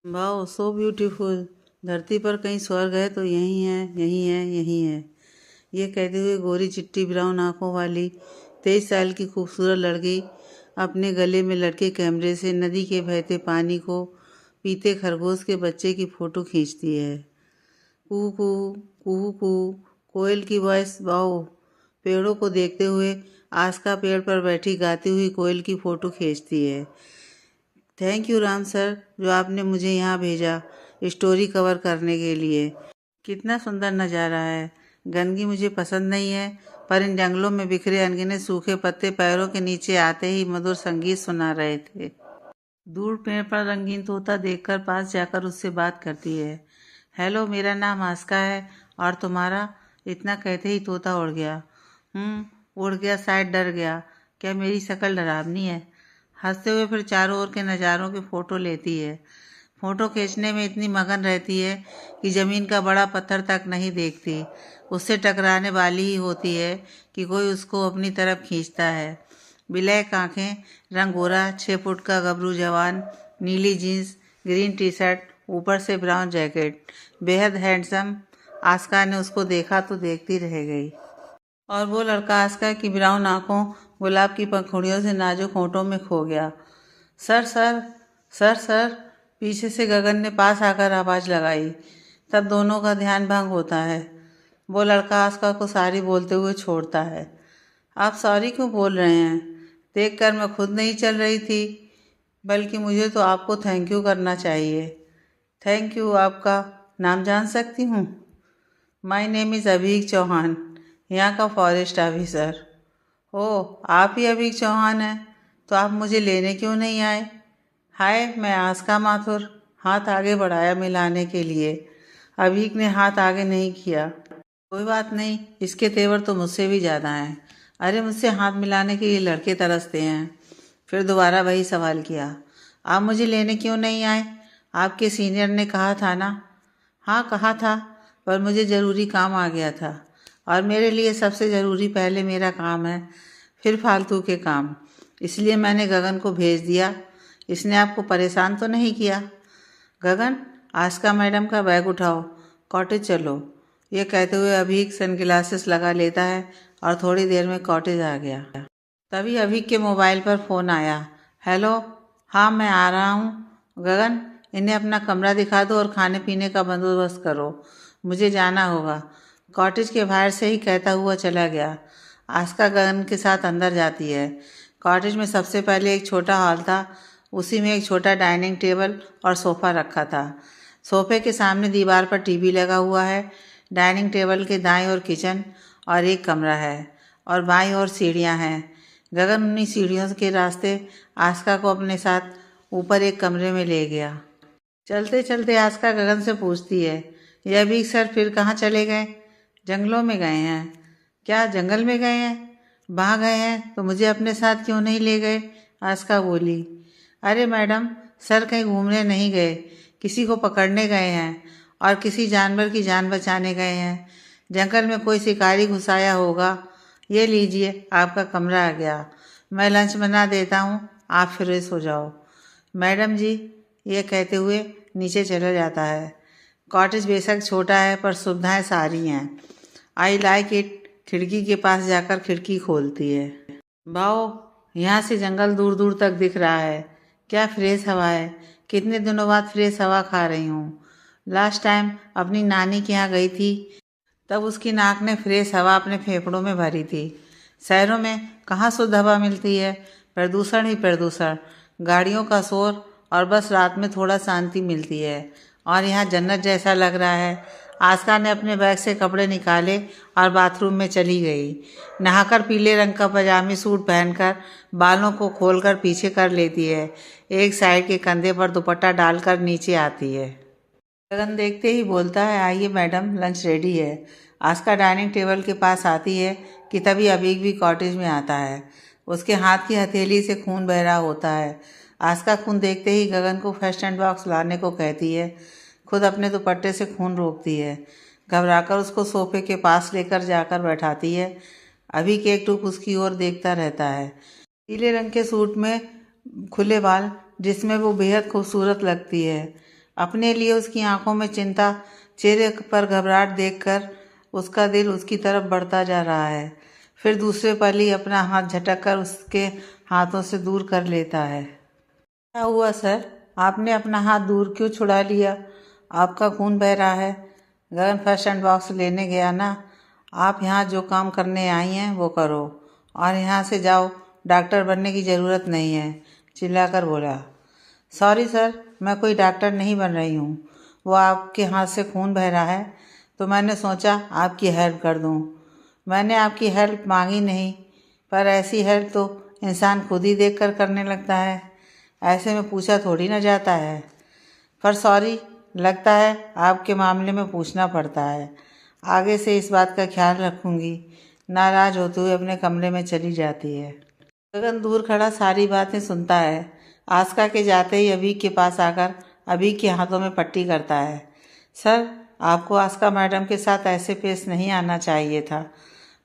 Wow so beautiful. धरती पर कहीं स्वर्ग है तो यही है, यही है, यही है। ये कहते हुए गोरी चिट्टी ब्राउन आंखों वाली 23 साल की खूबसूरत लड़की अपने गले में लटके कैमरे से नदी के बहते पानी को पीते खरगोश के बच्चे की फ़ोटो खींचती है। कू कू कू कू कोयल की वॉइस। वाओ। पेड़ों को देखते हुए आस्का पेड़ पर बैठी गाती हुई कोयल की फ़ोटो खींचती है। थैंक यू राम सर, जो आपने मुझे यहाँ भेजा स्टोरी कवर करने के लिए। कितना सुंदर नज़ारा है। गंदगी मुझे पसंद नहीं है, पर इन जंगलों में बिखरे अनगिनत सूखे पत्ते पैरों के नीचे आते ही मधुर संगीत सुना रहे थे। दूर पेड़ पर रंगीन तोता देखकर पास जाकर उससे बात करती है। हेलो, मेरा नाम आस्का है, और तुम्हारा? इतना कहते ही तोता उड़ गया। उड़ गया, शायद डर गया। क्या मेरी शक्ल डरावनी है? हंसते हुए फिर चारों ओर के नज़ारों की फ़ोटो लेती है। फ़ोटो खींचने में इतनी मगन रहती है कि ज़मीन का बड़ा पत्थर तक नहीं देखती। उससे टकराने वाली ही होती है कि कोई उसको अपनी तरफ खींचता है। ब्लैक आँखें, रंग गोरा, 6 फुट का गबरू जवान, नीली जीन्स, ग्रीन टी शर्ट, ऊपर से ब्राउन जैकेट, बेहद हैंडसम। आस्का ने उसको देखा तो देखती रह गई। और वो लड़का आस्का की ब्राउन आँखों, गुलाब की पंखुड़ियों से नाजुक होंठों में खो गया। सर सर सर सर, पीछे से गगन ने पास आकर आवाज़ लगाई। तब दोनों का ध्यान भंग होता है। वो लड़का आस्का को सॉरी बोलते हुए छोड़ता है। आप सॉरी क्यों बोल रहे हैं? देखकर मैं खुद नहीं चल रही थी, बल्कि मुझे तो आपको थैंक यू करना चाहिए। Thank you. आपका नाम जान सकती हूँ? My name is Abhik Chauhan, यहाँ का फॉरेस्ट ऑफिसर। ओह, आप ही अभीक चौहान हैं? तो आप मुझे लेने क्यों नहीं आए? हाय, मैं आस्का माथुर। हाथ आगे बढ़ाया मिलाने के लिए। अभीक ने हाथ आगे नहीं किया। कोई बात नहीं, इसके तेवर तो मुझसे भी ज़्यादा हैं। अरे, मुझसे हाथ मिलाने के लिए लड़के तरसते हैं। फिर दोबारा वही सवाल किया। आप मुझे लेने क्यों नहीं आए? आपके सीनियर ने कहा था ना? हाँ, कहा था, पर मुझे ज़रूरी काम आ गया था, और मेरे लिए सबसे ज़रूरी पहले मेरा काम है, फिर फालतू के काम। इसलिए मैंने गगन को भेज दिया। इसने आपको परेशान तो नहीं किया? गगन, आस्का मैडम का बैग उठाओ, कॉटेज चलो। ये कहते हुए अभीक सनग्लासेस लगा लेता है और थोड़ी देर में कॉटेज आ गया। तभी अभीक के मोबाइल पर फ़ोन आया। हेलो, हाँ मैं आ रहा हूँ। गगन, इन्हें अपना कमरा दिखा दो और खाने पीने का बंदोबस्त करो, मुझे जाना होगा। कॉटेज के बाहर से ही कहता हुआ चला गया। आस्का गगन के साथ अंदर जाती है। कॉटेज में सबसे पहले एक छोटा हॉल था। उसी में एक छोटा डाइनिंग टेबल और सोफ़ा रखा था। सोफ़े के सामने दीवार पर टीवी लगा हुआ है। डाइनिंग टेबल के दाईं ओर किचन और एक कमरा है, और बाईं ओर सीढ़ियाँ हैं। गगन उन्हीं सीढ़ियों के रास्ते आस्का को अपने साथ ऊपर एक कमरे में ले गया। चलते चलते आस्का गगन से पूछती है, यह भी सर फिर कहाँ चले गए? जंगलों में गए हैं। क्या जंगल में गए हैं? वहाँ गए हैं तो मुझे अपने साथ क्यों नहीं ले गए? आस्का बोली। अरे मैडम, सर कहीं घूमने नहीं गए, किसी को पकड़ने गए हैं, और किसी जानवर की जान बचाने गए हैं। जंगल में कोई शिकारी घुसाया होगा। ये लीजिए, आपका कमरा आ गया। मैं लंच बना देता हूँ, आप फ्रेश हो जाओ। मैडम जी, ये कहते हुए नीचे चला जाता है। कॉटेज बेशक छोटा है, पर सुविधाएं सारी हैं। I like it. खिड़की के पास जाकर खिड़की खोलती है। वाओ, यहाँ से जंगल दूर दूर तक दिख रहा है। क्या फ्रेश हवा है। कितने दिनों बाद फ्रेश हवा खा रही हूँ। लास्ट टाइम अपनी नानी के यहाँ गई थी, तब उसकी नाक ने फ्रेश हवा अपने फेफड़ों में भरी थी। शहरों में कहाँ शुद्ध हवा मिलती है? प्रदूषण ही प्रदूषण, गाड़ियों का शोर, और बस रात में थोड़ा शांति मिलती है। और यहाँ जन्नत जैसा लग रहा है। आस्का ने अपने बैग से कपड़े निकाले और बाथरूम में चली गई। नहाकर पीले रंग का पजामी सूट पहनकर बालों को खोलकर पीछे कर लेती है। एक साइड के कंधे पर दुपट्टा डालकर नीचे आती है। गगन देखते ही बोलता है, आइए मैडम, लंच रेडी है। आस्का डाइनिंग टेबल के पास आती है कि तभी अभीक भी कॉटेज में आता है। उसके हाथ की हथेली से खून बह रहा होता है। आस्का खून देखते ही गगन को फर्स्ट एड बॉक्स लाने को कहती है। खुद अपने दुपट्टे से खून रोकती है। घबराकर उसको सोफे के पास लेकर जाकर बैठाती है। अभीक एकटूक उसकी ओर देखता रहता है। पीले रंग के सूट में खुले बाल, जिसमें वो बेहद खूबसूरत लगती है। अपने लिए उसकी आंखों में चिंता, चेहरे पर घबराहट देखकर उसका दिल उसकी तरफ बढ़ता जा रहा है। फिर दूसरे पल ही अपना हाथ झटक कर उसके हाथों से दूर कर लेता है। क्या हुआ सर? आपने अपना हाथ दूर क्यों छुड़ा लिया? आपका खून बह रहा है। गगन फर्स्ट एड बॉक्स लेने गया ना। आप यहाँ जो काम करने आई हैं वो करो और यहाँ से जाओ। डॉक्टर बनने की ज़रूरत नहीं है, चिल्लाकर बोला। सॉरी सर, मैं कोई डॉक्टर नहीं बन रही हूँ। वो आपके हाथ से खून बह रहा है तो मैंने सोचा आपकी हेल्प कर दूँ। मैंने आपकी हेल्प मांगी नहीं, पर ऐसी हेल्प तो इंसान खुद ही देख कर करने लगता है। ऐसे में पूछा थोड़ी ना जाता है। पर सॉरी, लगता है आपके मामले में पूछना पड़ता है। आगे से इस बात का ख्याल रखूँगी। नाराज होते हुए अपने कमरे में चली जाती है। गगन दूर खड़ा सारी बातें सुनता है। आस्का के जाते ही अभी के पास आकर अभी के हाथों में पट्टी करता है। सर, आपको आस्का मैडम के साथ ऐसे पेश नहीं आना चाहिए था,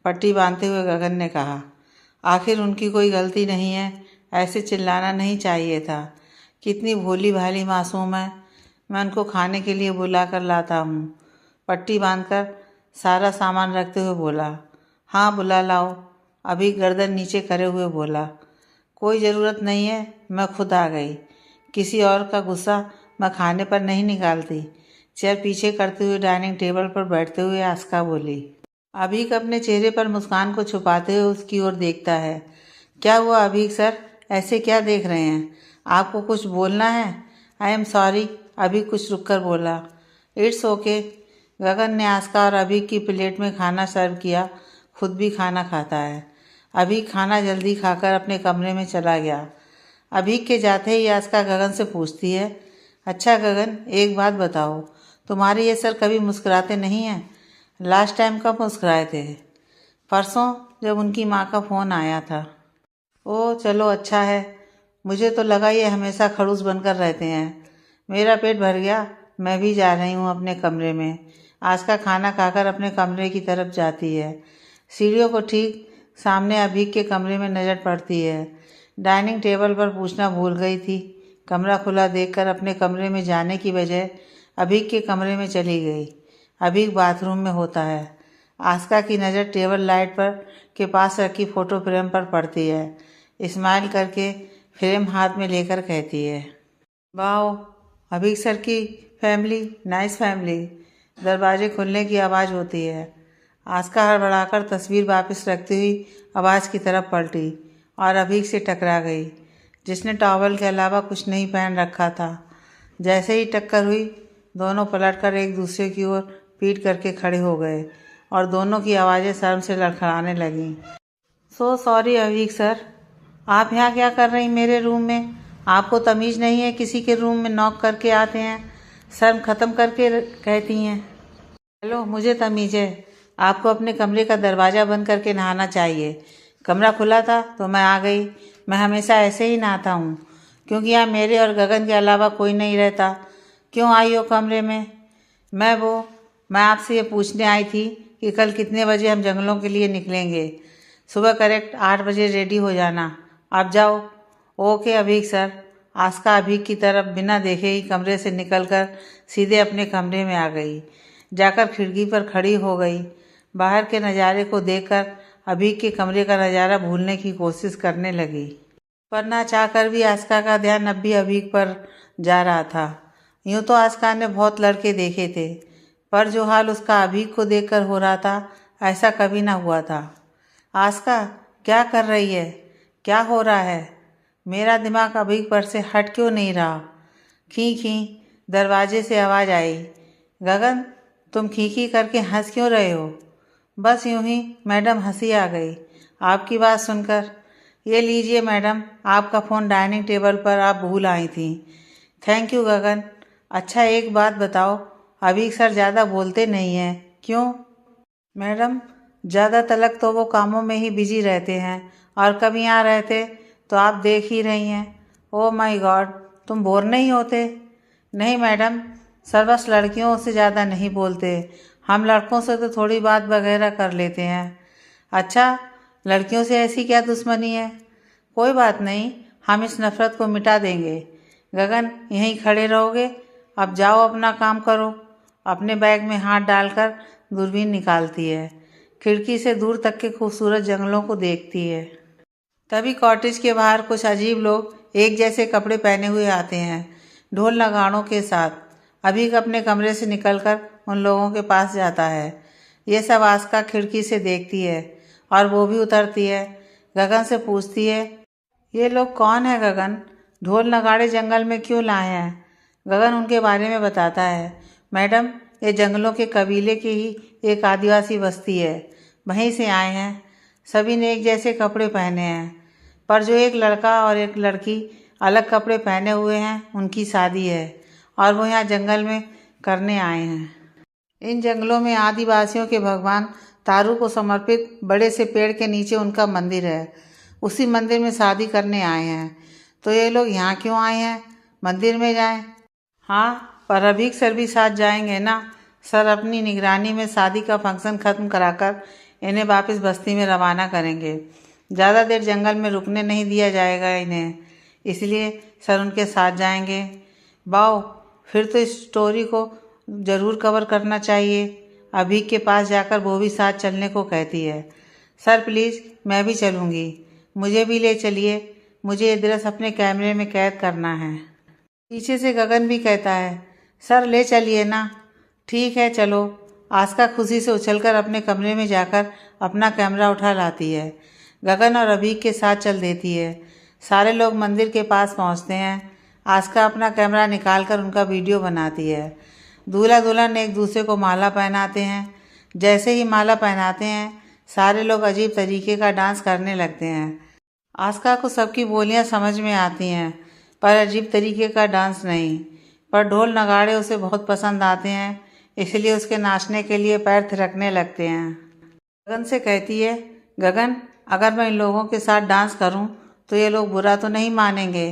पट्टी बांधते हुए गगन ने कहा। आखिर उनकी कोई गलती नहीं है, ऐसे चिल्लाना नहीं चाहिए था। कितनी भोली भाली मासूम है। मैं उनको खाने के लिए बुला कर लाता हूँ। पट्टी बांधकर सारा सामान रखते हुए बोला। हाँ, बुला लाओ। अभी गर्दन नीचे करे हुए बोला। कोई ज़रूरत नहीं है, मैं खुद आ गई। किसी और का गुस्सा मैं खाने पर नहीं निकालती। चेयर पीछे करते हुए डाइनिंग टेबल पर बैठते हुए आस्का बोली। अभीक अपने चेहरे पर मुस्कान को छुपाते हुए उसकी ओर देखता है। क्या हुआ अभीक सर, ऐसे क्या देख रहे हैं? आपको कुछ बोलना है? आई एम सॉरी, अभीक कुछ रुक कर बोला। It's okay. गगन ने आस्का और अभीक की प्लेट में खाना सर्व किया, खुद भी खाना खाता है। अभीक खाना जल्दी खाकर अपने कमरे में चला गया। अभीक के जाते ही आस्का गगन से पूछती है। अच्छा गगन, एक बात बताओ, तुम्हारे ये सर कभी मुस्कुराते नहीं हैं? लास्ट टाइम कब मुस्कुराए थे? परसों, जब उनकी माँ का फ़ोन आया था। ओह चलो अच्छा है। मुझे तो लगा ये हमेशा खड़ूस बनकर रहते हैं। मेरा पेट भर गया, मैं भी जा रही हूँ अपने कमरे में। आस्का खाना खाकर अपने कमरे की तरफ जाती है। सीढ़ियों को ठीक सामने अभीक के कमरे में नज़र पड़ती है। डाइनिंग टेबल पर पूछना भूल गई थी। कमरा खुला देखकर अपने कमरे में जाने की बजाय अभीक के कमरे में चली गई। अभीक बाथरूम में होता है। आस्का की नज़र टेबल लाइट पर के पास रखी फ़ोटो फ्रेम पर पड़ती है। स्माइल करके फ्रेम हाथ में लेकर कहती है, वाओ, अभीक सर की फैमिली, नाइस फैमिली। दरवाजे खुलने की आवाज़ होती है। आस्का हड़बड़ाकर तस्वीर वापस रखती हुई आवाज़ की तरफ पलटी और अभीक से टकरा गई, जिसने टॉवल के अलावा कुछ नहीं पहन रखा था। जैसे ही टक्कर हुई, दोनों पलटकर एक दूसरे की ओर पीट करके खड़े हो गए और दोनों की आवाज़ें शर्म से लड़खड़ाने लगीं। सो सॉरी अभीक सर, आप यहाँ क्या कर रही मेरे रूम में? आपको तमीज़ नहीं है, किसी के रूम में नॉक करके आते हैं, शर्म ख़त्म करके कहती हैं। हेलो, मुझे तमीज़ है। आपको अपने कमरे का दरवाज़ा बंद करके नहाना चाहिए। कमरा खुला था तो मैं आ गई। मैं हमेशा ऐसे ही नहाता हूँ, क्योंकि यहाँ मेरे और गगन के अलावा कोई नहीं रहता। क्यों आई हो कमरे में? मैं आपसे ये पूछने आई थी कि कल कितने बजे हम जंगलों के लिए निकलेंगे। सुबह करेक्ट 8 बजे रेडी हो जाना। आप जाओ। Okay Abhik sir. आस्का अभीक की तरफ बिना देखे ही कमरे से निकलकर सीधे अपने कमरे में आ गई। जाकर खिड़की पर खड़ी हो गई। बाहर के नज़ारे को देखकर अभीक के कमरे का नज़ारा भूलने की कोशिश करने लगी, पर ना चाहकर भी आस्का का ध्यान अब भी अभीक पर जा रहा था। यूँ तो आस्का ने बहुत लड़के देखे थे, पर जो हाल उसका अभीक को देखकर हो रहा था, ऐसा कभी ना हुआ था। आस्का, क्या कर रही है? क्या हो रहा है? मेरा दिमाग अभीक पर से हट क्यों नहीं रहा? खी खी, दरवाजे से आवाज़ आई। गगन, तुम खी खी करके हंस क्यों रहे हो? बस यूं ही मैडम, हंसी आ गई आपकी बात सुनकर। ये लीजिए मैडम, आपका फ़ोन डाइनिंग टेबल पर आप भूल आई थी। थैंक यू गगन। अच्छा एक बात बताओ, अभीक सर ज़्यादा बोलते नहीं हैं, क्यों? मैडम, ज़्यादा तलक तो वो कामों में ही बिजी रहते हैं, और कभी यहाँ रहते तो आप देख ही रही हैं। ओह माय गॉड, तुम बोर नहीं होते? नहीं मैडम, सर बस लड़कियों से ज़्यादा नहीं बोलते। हम लड़कों से तो थोड़ी बात वगैरह कर लेते हैं। अच्छा, लड़कियों से ऐसी क्या दुश्मनी है? कोई बात नहीं, हम इस नफ़रत को मिटा देंगे। गगन, यहीं खड़े रहोगे? अब जाओ अपना काम करो। अपने बैग में हाथ डालकर दूरबीन निकालती है। खिड़की से दूर तक के खूबसूरत जंगलों को देखती है। तभी कॉटेज के बाहर कुछ अजीब लोग एक जैसे कपड़े पहने हुए आते हैं, ढोल नगाड़ों के साथ। अभी अपने कमरे से निकलकर उन लोगों के पास जाता है। ये सब आस्का खिड़की से देखती है और वो भी उतरती है। गगन से पूछती है, ये लोग कौन है गगन? ढोल नगाड़े जंगल में क्यों लाए हैं? गगन उनके बारे में बताता है, मैडम ये जंगलों के कबीले की ही एक आदिवासी बस्ती है, वहीं से आए हैं। सभी ने एक जैसे कपड़े पहने हैं, पर जो एक लड़का और एक लड़की अलग कपड़े पहने हुए हैं उनकी शादी है और वो यहाँ जंगल में करने आए हैं। इन जंगलों में आदिवासियों के भगवान तारू को समर्पित बड़े से पेड़ के नीचे उनका मंदिर है। उसी मंदिर में शादी करने आए हैं। तो ये लोग यहाँ क्यों आए हैं? मंदिर में जाएं। हाँ, पर अभीक सर भी साथ जाएंगे ना। सर अपनी निगरानी में शादी का फंक्शन ख़त्म कराकर इन्हें वापस बस्ती में रवाना करेंगे। ज़्यादा देर जंगल में रुकने नहीं दिया जाएगा इन्हें, इसलिए सर उनके साथ जाएंगे। वाओ, फिर तो इस स्टोरी को ज़रूर कवर करना चाहिए। अभीक के पास जाकर वो भी साथ चलने को कहती है। सर प्लीज़, मैं भी चलूँगी, मुझे भी ले चलिए, मुझे ये दृश्य अपने कैमरे में कैद करना है। पीछे से गगन भी कहता है, सर ले चलिए ना। ठीक है चलो। आस्का खुशी से उछलकर अपने कमरे में जाकर अपना कैमरा उठा लाती है। गगन और अभीक के साथ चल देती है। सारे लोग मंदिर के पास पहुंचते हैं। आस्का अपना कैमरा निकालकर उनका वीडियो बनाती है। दूल्हा दुल्हन एक दूसरे को माला पहनाते हैं। जैसे ही माला पहनाते हैं, सारे लोग अजीब तरीके का डांस करने लगते हैं। आस्का को सबकी बोलियां समझ में आती हैं, पर अजीब तरीके का डांस नहीं। पर ढोल नगाड़े उसे बहुत पसंद आते हैं, इसलिए उसके नाचने के लिए पैर थिरकने लगते हैं। गगन से कहती है, गगन अगर मैं इन लोगों के साथ डांस करूं तो ये लोग बुरा तो नहीं मानेंगे?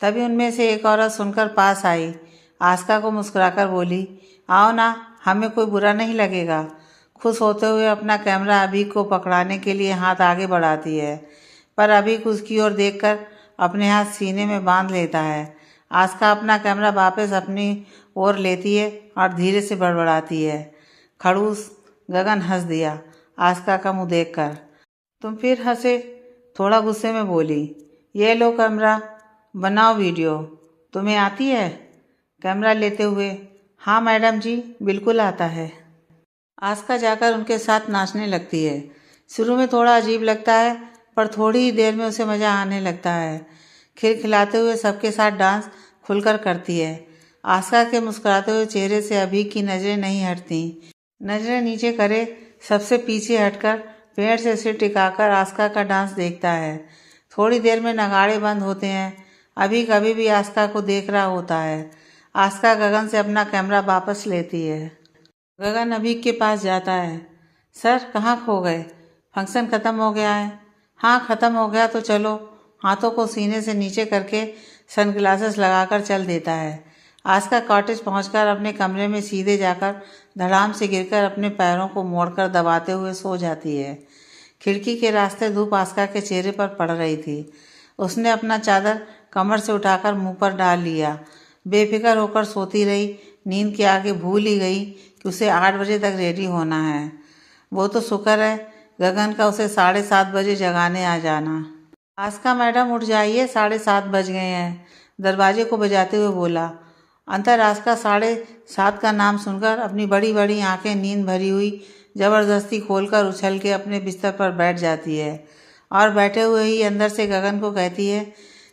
तभी उनमें से एक औरत सुनकर पास आई। आस्का को मुस्कुराकर बोली, आओ ना, हमें कोई बुरा नहीं लगेगा। खुश होते हुए अपना कैमरा अभीक को पकड़ाने के लिए हाथ आगे बढ़ाती है, पर अभीक उसकी ओर देखकर अपने हाथ सीने में बांध लेता है। आस्का अपना कैमरा वापस अपनी ओर लेती है और धीरे से बड़बड़ाती है, खड़ूस। गगन हंस दिया आस्का का मुंह देखकर। तुम फिर हंसे? थोड़ा गुस्से में बोली, ये लो कैमरा, बनाओ वीडियो। तुम्हें आती है? कैमरा लेते हुए, हाँ मैडम जी, बिल्कुल आता है। आस्का जाकर उनके साथ नाचने लगती है। शुरू में थोड़ा अजीब लगता है, पर थोड़ी ही देर में उसे मज़ा आने लगता है। खिलखिलाते हुए सबके साथ डांस खुलकर करती है। आस्का के मुस्कुराते हुए चेहरे से अभीक की नज़रें नहीं हटती। नज़रें नीचे करे सबसे पीछे हटकर पेड़ से सिर टिकाकर आस्का का डांस देखता है। थोड़ी देर में नगाड़े बंद होते हैं। अभीक अभी भी आस्का को देख रहा होता है। आस्का गगन से अपना कैमरा वापस लेती है। गगन अभीक के पास जाता है। सर कहाँ खो गए? फंक्शन ख़त्म हो गया है। हाँ ख़त्म हो गया तो चलो। हाथों को सीने से नीचे करके सनग्लासेस लगाकर चल देता है। आस्का कॉटेज पहुंचकर अपने कमरे में सीधे जाकर धड़ाम से गिरकर अपने पैरों को मोड़कर दबाते हुए सो जाती है। खिड़की के रास्ते धूप आस्का के चेहरे पर पड़ रही थी। उसने अपना चादर कमर से उठाकर मुंह पर डाल लिया। बेफिक्र होकर सोती रही। नींद के आगे भूल ही गई कि उसे 8 बजे तक रेडी होना है। वो तो शुक्र है गगन का उसे 7:30 बजे जगाने आ जाना। आस्का मैडम उठ जाइए, 7:30 बज गए हैं, दरवाजे को बजाते हुए बोला। अंतर आस्का 7:30 का नाम सुनकर अपनी बड़ी बड़ी आंखें नींद भरी हुई जबरदस्ती खोलकर उछल के अपने बिस्तर पर बैठ जाती है और बैठे हुए ही अंदर से गगन को कहती है,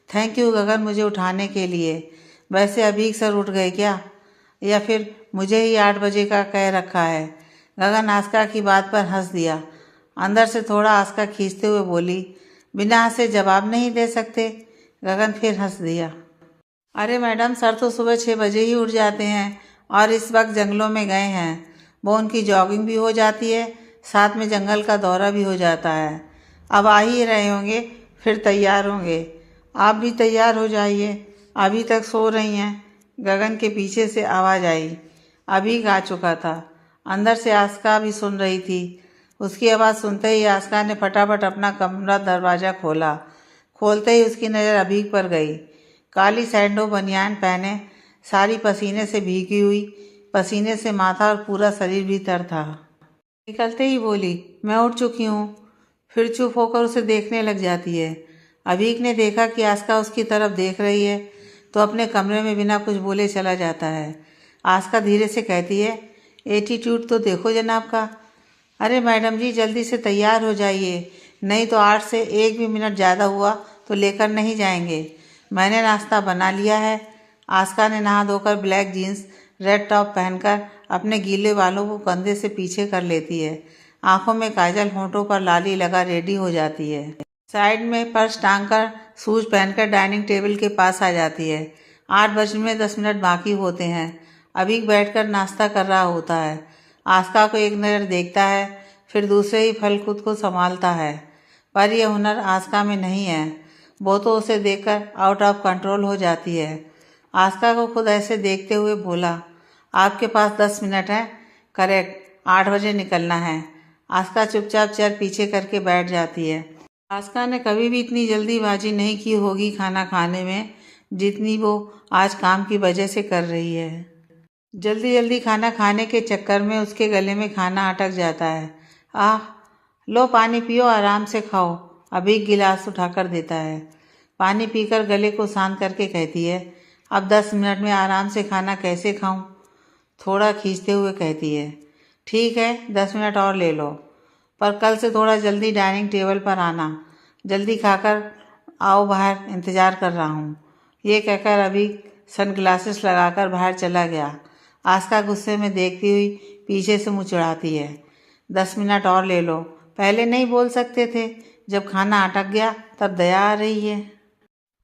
थैंक यू गगन मुझे उठाने के लिए। वैसे अभीक सर उठ गए क्या, या फिर मुझे ही 8 बजे का कह रखा है? गगन आस्का की बात पर हंस दिया। अंदर से थोड़ा आस्का खींचते हुए बोली, बिना हंसे जवाब नहीं दे सकते? गगन फिर हंस दिया। अरे मैडम, सर तो सुबह 6 बजे ही उठ जाते हैं और इस वक्त जंगलों में गए हैं। वो उनकी जॉगिंग भी हो जाती है, साथ में जंगल का दौरा भी हो जाता है। अब आ ही रहे होंगे, फिर तैयार होंगे। आप भी तैयार हो जाइए, अभी तक सो रही हैं। गगन के पीछे से आवाज़ आई। अभी आ चुका था। अंदर से आस्का भी सुन रही थी। उसकी आवाज़ सुनते ही आस्का ने फटाफट अपना कमरा दरवाज़ा खोला। खोलते ही उसकी नज़र अभीक पर गई। काली सैंडो बनियान पहने सारी पसीने से भीगी हुई, पसीने से माथा और पूरा शरीर भी तर था। निकलते ही बोली, मैं उठ चुकी हूँ। फिर चुप होकर उसे देखने लग जाती है। अभीक ने देखा कि आस्का उसकी तरफ देख रही है तो अपने कमरे में बिना कुछ बोले चला जाता है। आस्का धीरे से कहती है, एटीट्यूड तो देखो जनाब का। अरे मैडम जी, जल्दी से तैयार हो जाइए, नहीं तो 8 से 1 भी मिनट ज़्यादा हुआ तो लेकर नहीं जाएंगे। मैंने नाश्ता बना लिया है। आस्का ने नहा धोकर ब्लैक जीन्स, रेड टॉप पहनकर अपने गीले बालों को कंधे से पीछे कर लेती है। आंखों में काजल, होंठों पर लाली लगा रेडी हो जाती है। साइड में पर्स टांगकर शूज पहनकर डाइनिंग टेबल के पास आ जाती है। 8 बजने में 10 मिनट बाकी होते हैं। अभी बैठकर नाश्ता कर रहा होता है। आस्का को एक नज़र देखता है, फिर दूसरे ही पल खुद को संभालता है। पर यह हुनर आस्का में नहीं है। वो तो उसे देखकर आउट ऑफ कंट्रोल हो जाती है। आस्का को खुद ऐसे देखते हुए बोला, आपके पास 10 मिनट है। करेक्ट, 8 बजे निकलना है। आस्का चुपचाप चेयर पीछे करके बैठ जाती है। आस्का ने कभी भी इतनी जल्दीबाजी नहीं की होगी खाना खाने में, जितनी वो आज काम की वजह से कर रही है। जल्दी जल्दी खाना खाने के चक्कर में उसके गले में खाना अटक जाता है। आह, लो पानी पियो, आराम से खाओ। अभी गिलास उठाकर देता है। पानी पीकर गले को शांत करके कहती है, अब 10 मिनट में आराम से खाना कैसे खाऊं? थोड़ा खींचते हुए कहती है, ठीक है 10 मिनट और ले लो, पर कल से थोड़ा जल्दी डाइनिंग टेबल पर आना। जल्दी खाकर आओ, बाहर इंतज़ार कर रहा हूँ। ये कहकर अभी सनग्लासेस लगाकर बाहर चला गया। आस्का गुस्से में देखती हुई पीछे से मुँह चढ़ाती है। 10 मिनट और ले लो, पहले नहीं बोल सकते थे? जब खाना अटक गया तब दया आ रही है।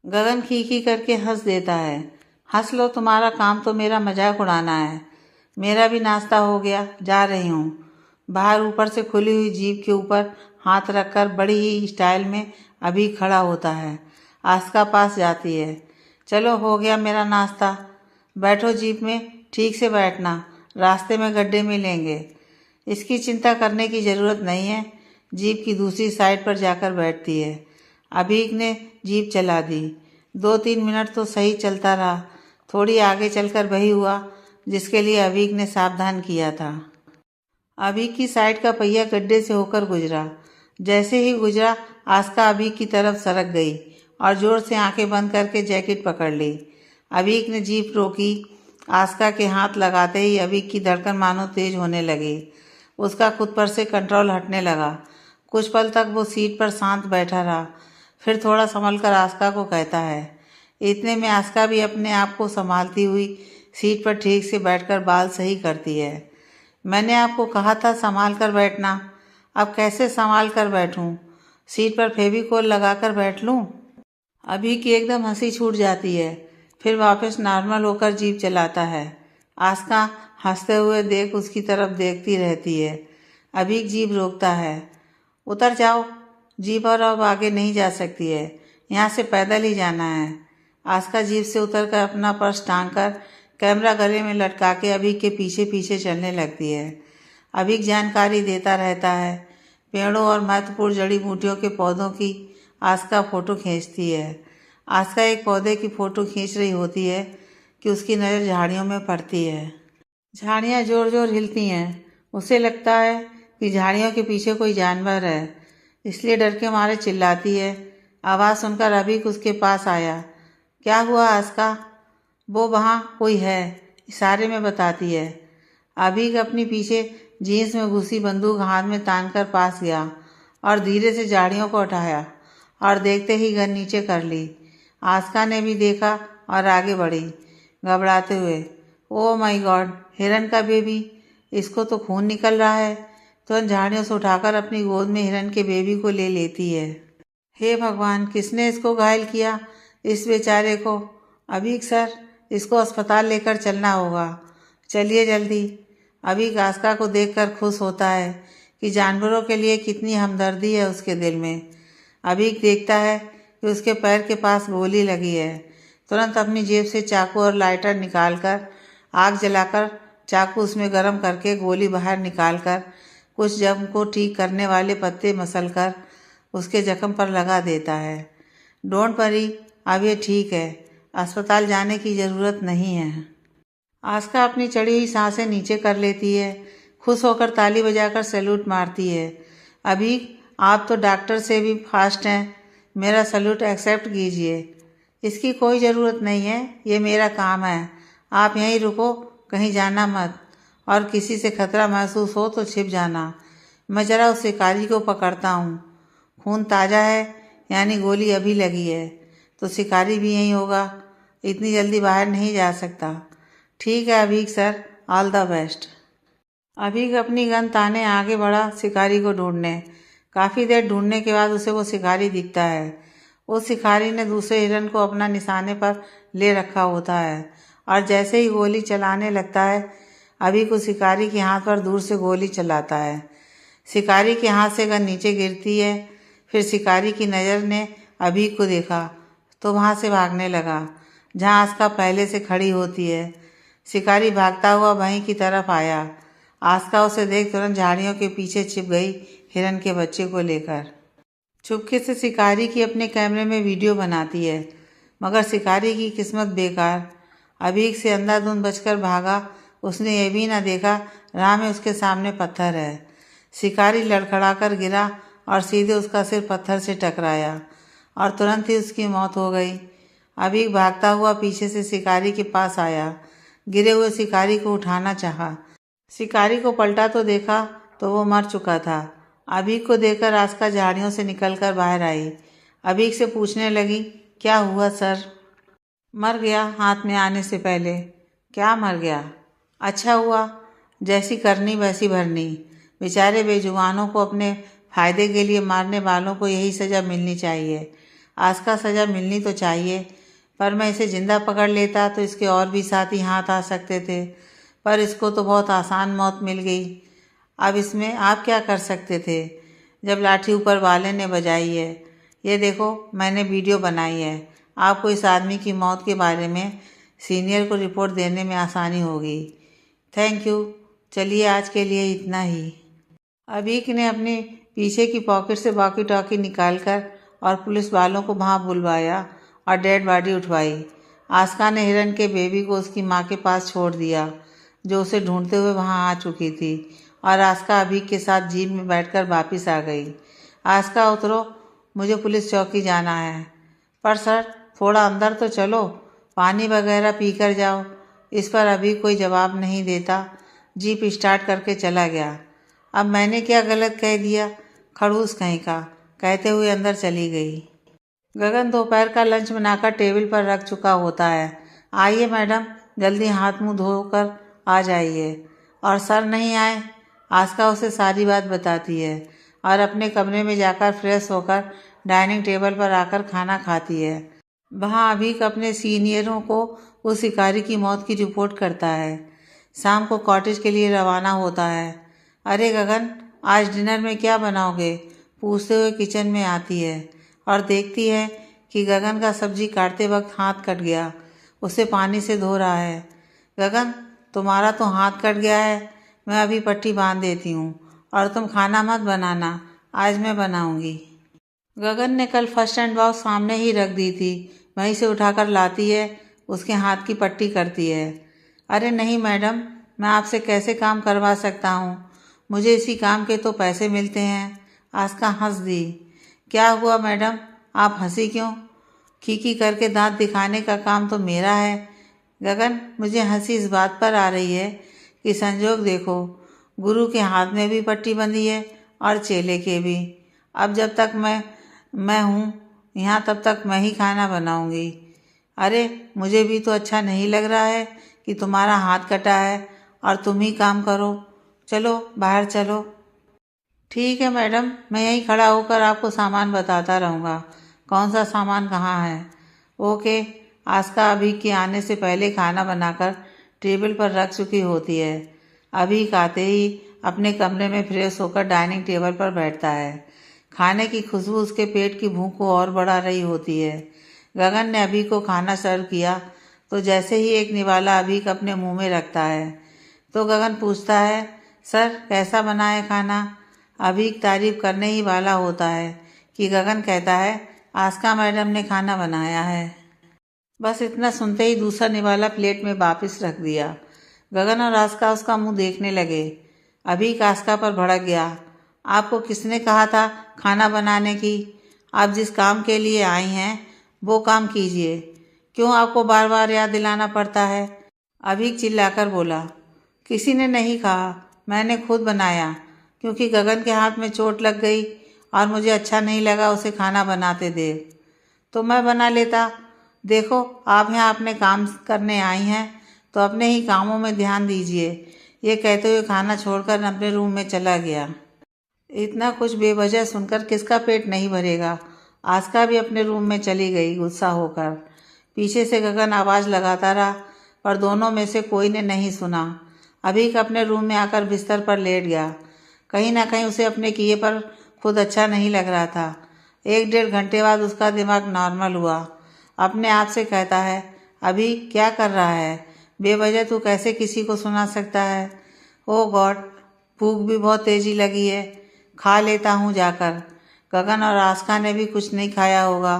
गगन खी करके हंस देता है। हंस लो, तुम्हारा काम तो मेरा मजाक उड़ाना है। मेरा भी नाश्ता हो गया, जा रही हूँ। बाहर ऊपर से खुली हुई जीप के ऊपर हाथ रखकर बड़ी ही स्टाइल में अभी खड़ा होता है। आस्का पास जाती है। चलो, हो गया मेरा नाश्ता। बैठो जीप में, ठीक से बैठना, रास्ते में गड्ढे मिलेंगे। इसकी चिंता करने की ज़रूरत नहीं है। जीप की दूसरी साइड पर जाकर बैठती है। अभीक ने जीप चला दी। 2-3 मिनट तो सही चलता रहा। थोड़ी आगे चलकर वही हुआ जिसके लिए अभीक ने सावधान किया था। अभीक की साइड का पहिया गड्ढे से होकर गुजरा। जैसे ही गुजरा, आस्का अभीक की तरफ सरक गई और जोर से आंखें बंद करके जैकेट पकड़ ली। अभीक ने जीप रोकी। आस्का के हाथ लगाते ही अभीक की धड़कन मानो तेज होने लगी। उसका खुद पर से कंट्रोल हटने लगा। कुछ पल तक वो सीट पर शांत बैठा रहा, फिर थोड़ा संभल कर आस्का को कहता है। इतने में आस्का भी अपने आप को संभालती हुई सीट पर ठीक से बैठकर बाल सही करती है। मैंने आपको कहा था संभाल कर बैठना, अब कैसे संभाल कर बैठूं? सीट पर फेविकोल लगाकर बैठ लूं? अभी की एकदम हंसी छूट जाती है, फिर वापस नॉर्मल होकर जीप चलाता है। आस्का हंसते हुए देख उसकी तरफ देखती रहती है। अभी जीप रोकता है। उतर जाओ, जीप और अब आगे नहीं जा सकती है, यहाँ से पैदल ही जाना है। आस्का जीप से उतरकर अपना पर्स टांगकर कैमरा गले में लटका के अभी के पीछे पीछे चलने लगती है। अभी जानकारी देता रहता है। पेड़ों और महत्वपूर्ण जड़ी बूटियों के पौधों की आस्का फ़ोटो खींचती है। आस्का एक पौधे की फ़ोटो खींच रही होती है कि उसकी नज़र झाड़ियों में पड़ती है। झाड़ियाँ जोर जोर हिलती हैं। उसे लगता है कि झाड़ियों के पीछे कोई जानवर है, इसलिए डर के मारे चिल्लाती है। आवाज़ सुनकर अभी उसके पास आया। क्या हुआ आस्का? वो वहाँ कोई है, इशारे में बताती है। अभी अपनी पीछे जीन्स में घुसी बंदूक हाथ में तान कर पास गया और धीरे से झाड़ियों को उठाया और देखते ही गन नीचे कर ली। आस्का ने भी देखा और आगे बढ़ी घबराते हुए। ओह माय गॉड, हिरन का बेबी, इसको तो खून निकल रहा है। तो झाड़ियों से उठाकर अपनी गोद में हिरन के बेबी को ले लेती है। हे भगवान, किसने इसको घायल किया, इस बेचारे को? अभी सर, इसको अस्पताल लेकर चलना होगा, चलिए जल्दी। अभी आस्का को देखकर खुश होता है कि जानवरों के लिए कितनी हमदर्दी है उसके दिल में। अभी देखता है कि उसके पैर के पास गोली लगी है। तुरंत अपनी जेब से चाकू और लाइटर निकालकर आग जलाकर चाकू उसमें गर्म करके गोली बाहर निकालकर कुछ जख्म को ठीक करने वाले पत्ते मसलकर उसके जख्म पर लगा देता है। डोंट वरी, अब ये ठीक है, अस्पताल जाने की ज़रूरत नहीं है। आस्का अपनी चढ़ी हुई सांसें नीचे कर लेती है, खुश होकर ताली बजाकर सैल्यूट मारती है। अभी आप तो डॉक्टर से भी फास्ट हैं, मेरा सैल्यूट एक्सेप्ट कीजिए। इसकी कोई ज़रूरत नहीं है, ये मेरा काम है। आप यहीं रुको, कहीं जाना मत, और किसी से खतरा महसूस हो तो छिप जाना। मैं ज़रा उस शिकारी को पकड़ता हूँ। खून ताज़ा है, यानी गोली अभी लगी है, तो शिकारी भी यहीं होगा। इतनी जल्दी बाहर नहीं जा सकता। ठीक है Abhik sir, all the best. Abhik अपनी गन ताने आगे बढ़ा शिकारी को ढूंढने। काफ़ी देर ढूंढने के बाद उसे वो शिकारी दिखता है। उस शिकारी ने दूसरे हिरन को अपना निशाने पर ले रखा होता है, और जैसे ही गोली चलाने लगता है, अभीक उस शिकारी के हाथ पर दूर से गोली चलाता है। शिकारी के हाथ से गन नीचे गिरती है। फिर शिकारी की नज़र ने अभीक को देखा तो वहाँ से भागने लगा, जहाँ आस्का पहले से खड़ी होती है। शिकारी भागता हुआ वहीं की तरफ आया। आस्का उसे देख तुरंत झाड़ियों के पीछे छिप गई हिरन के बच्चे को लेकर। चुपके से शिकारी की अपने कैमरे में वीडियो बनाती है, मगर शिकारी की किस्मत बेकार। अभीक से अंधाधुंध बचकर भागा। उसने ये भी ना देखा राह में उसके सामने पत्थर है। शिकारी लड़खड़ाकर गिरा और सीधे उसका सिर पत्थर से टकराया, और तुरंत ही उसकी मौत हो गई। अभीक भागता हुआ पीछे से शिकारी के पास आया। गिरे हुए शिकारी को उठाना चाहा। शिकारी को पलटा तो देखा तो वो मर चुका था। अभीक को देखकर आस्का झाड़ियों से निकलकर बाहर आई। अभीक से पूछने लगी, क्या हुआ सर? मर गया हाथ में आने से पहले। क्या मर गया? अच्छा हुआ, जैसी करनी वैसी भरनी। बेचारे बेजुबानों को अपने फायदे के लिए मारने वालों को यही सज़ा मिलनी चाहिए। आस्का सज़ा मिलनी तो चाहिए, पर मैं इसे जिंदा पकड़ लेता तो इसके और भी साथी हाथ आ सकते थे, पर इसको तो बहुत आसान मौत मिल गई। अब इसमें आप क्या कर सकते थे जब लाठी ऊपर वाले ने बजाई है? ये देखो, मैंने वीडियो बनाई है। आपको इस आदमी की मौत के बारे में सीनियर को रिपोर्ट देने में आसानी होगी। Thank you. चलिए आज के लिए इतना ही। अभीक ने अपने पीछे की पॉकेट से वॉकी टॉकी निकालकर और पुलिस वालों को वहाँ बुलवाया और डेड बॉडी उठवाई। आस्का ने हिरन के बेबी को उसकी माँ के पास छोड़ दिया, जो उसे ढूंढते हुए वहाँ आ चुकी थी, और आस्का अभीक के साथ जीप में बैठकर वापस आ गई। आस्का उतरो, मुझे पुलिस चौकी जाना है। पर सर थोड़ा अंदर तो चलो, पानी वगैरह पी कर जाओ। इस पर अभीक कोई जवाब नहीं देता, जीप स्टार्ट करके चला गया। अब मैंने क्या गलत कह दिया, खड़ूस कहीं का, कहते हुए अंदर चली गई। गगन दोपहर का लंच बनाकर टेबल पर रख चुका होता है। आइए मैडम, जल्दी हाथ मुंह धोकर आ जाइए। और सर नहीं आए? आस्का उसे सारी बात बताती है और अपने कमरे में जाकर फ्रेश होकर डाइनिंग टेबल पर आकर खाना खाती है। वहाँ अभीक अपने सीनियरों को उस शिकारी की मौत की रिपोर्ट करता है। शाम को कॉटेज के लिए रवाना होता है। अरे गगन, आज डिनर में क्या बनाओगे? पूछते हुए किचन में आती है और देखती है कि गगन का सब्जी काटते वक्त हाथ कट गया। उसे पानी से धो रहा है। गगन, तुम्हारा तो हाथ कट गया है, मैं अभी पट्टी बांध देती हूँ, और तुम खाना मत बनाना, आज मैं बनाऊंगी। गगन ने कल फर्स्ट एड बॉक्स सामने ही रख दी थी, वहीं से उठाकर लाती है, उसके हाथ की पट्टी करती है। अरे नहीं मैडम, मैं आपसे कैसे काम करवा सकता हूँ, मुझे इसी काम के तो पैसे मिलते हैं। आस्का हंस दी। क्या हुआ मैडम, आप हंसी क्यों? खीखी करके दांत दिखाने का काम तो मेरा है। गगन, मुझे हंसी इस बात पर आ रही है कि संजोग देखो, गुरु के हाथ में भी पट्टी बंधी है और चेले के भी। अब जब तक मैं हूँ यहाँ, तब तक मैं ही खाना बनाऊंगी। अरे मुझे भी तो अच्छा नहीं लग रहा है कि तुम्हारा हाथ कटा है और तुम ही काम करो। चलो बाहर चलो। ठीक है मैडम, मैं यहीं खड़ा होकर आपको सामान बताता रहूँगा, कौन सा सामान कहाँ है। ओके। आस्का अभीक के आने से पहले खाना बनाकर टेबल पर रख चुकी होती है। अभीक आते ही अपने कमरे में फ्रेश होकर डाइनिंग टेबल पर बैठता है। खाने की खुशबू उसके पेट की भूख को और बढ़ा रही होती है। गगन ने अभीक को खाना सर्व किया तो जैसे ही एक निवाला अभीक अपने मुंह में रखता है तो गगन पूछता है, सर कैसा बना है खाना? अभीक तारीफ करने ही वाला होता है कि गगन कहता है, आस्का मैडम ने खाना बनाया है। बस इतना सुनते ही दूसरा निवाला प्लेट में वापस रख दिया। गगन और आस्का उसका मुंह देखने लगे। अभी आस्का पर भड़क गया। आपको किसने कहा था खाना बनाने की? आप जिस काम के लिए आई हैं वो काम कीजिए, क्यों आपको बार बार याद दिलाना पड़ता है? अभी चिल्लाकर बोला। किसी ने नहीं कहा, मैंने खुद बनाया, क्योंकि गगन के हाथ में चोट लग गई और मुझे अच्छा नहीं लगा उसे खाना बनाते देख। तो मैं बना लेता। देखो, आप यहाँ अपने काम करने आई हैं तो अपने ही कामों में ध्यान दीजिए। ये कहते हुए खाना छोड़कर अपने रूम में चला गया। इतना कुछ बेवजह सुनकर किसका पेट नहीं भरेगा। आस्का भी अपने रूम में चली गई गुस्सा होकर। पीछे से गगन आवाज़ लगाता रहा, पर दोनों में से कोई ने नहीं सुना। अभी अपने रूम में आकर बिस्तर पर लेट गया। कहीं ना कहीं उसे अपने किए पर खुद अच्छा नहीं लग रहा था। 1-1.5 घंटे बाद उसका दिमाग नॉर्मल हुआ। अपने आप से कहता है, अभी क्या कर रहा है? बेवजह तू कैसे किसी को सुना सकता है? ओह गॉड, भूख भी बहुत तेजी लगी है, खा लेता हूँ जाकर। गगन और आस्का ने भी कुछ नहीं खाया होगा।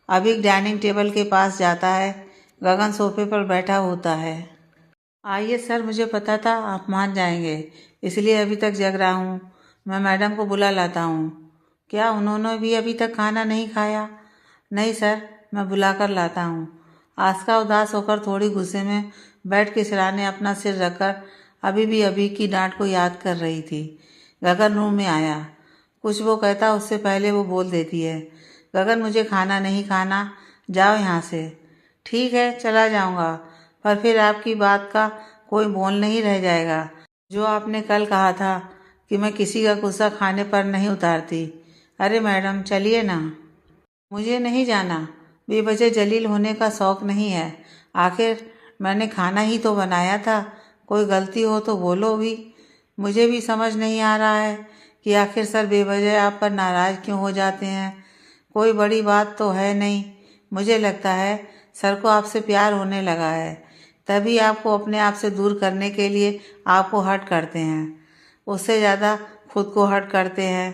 अभी डाइनिंग टेबल के पास जाता है। गगन सोफे पर बैठा होता है। आइए सर, मुझे पता था आप मान जाएंगे, इसलिए अभी तक जग रहा हूँ। मैं मैडम को बुला लाता हूँ। क्या उन्होंने भी अभी तक खाना नहीं खाया? नहीं सर, मैं बुला कर लाता हूँ। आस्का उदास होकर थोड़ी गुस्से में बेड के सिरहाने अपना सिर रखकर अभी की डांट को याद कर रही थी। गगन रूम में आया। कुछ वो कहता उससे पहले वो बोल देती है, गगन मुझे खाना नहीं खाना, जाओ यहाँ से। ठीक है, चला जाऊँगा, पर फिर आपकी बात का कोई मोल नहीं रह जाएगा। जो आपने कल कहा था कि मैं किसी का गुस्सा खाने पर नहीं उतारती। अरे मैडम, चलिए ना। मुझे नहीं जाना। बेवजह जलील होने का शौक़ नहीं है। आखिर मैंने खाना ही तो बनाया था। कोई गलती हो तो बोलो भी। मुझे भी समझ नहीं आ रहा है कि आखिर सर बेवजह आप पर नाराज़ क्यों हो जाते हैं। कोई बड़ी बात तो है नहीं। मुझे लगता है सर को आपसे प्यार होने लगा है, तभी आपको अपने आप से दूर करने के लिए आपको हर्ट करते हैं। उससे ज़्यादा खुद को हर्ट करते हैं।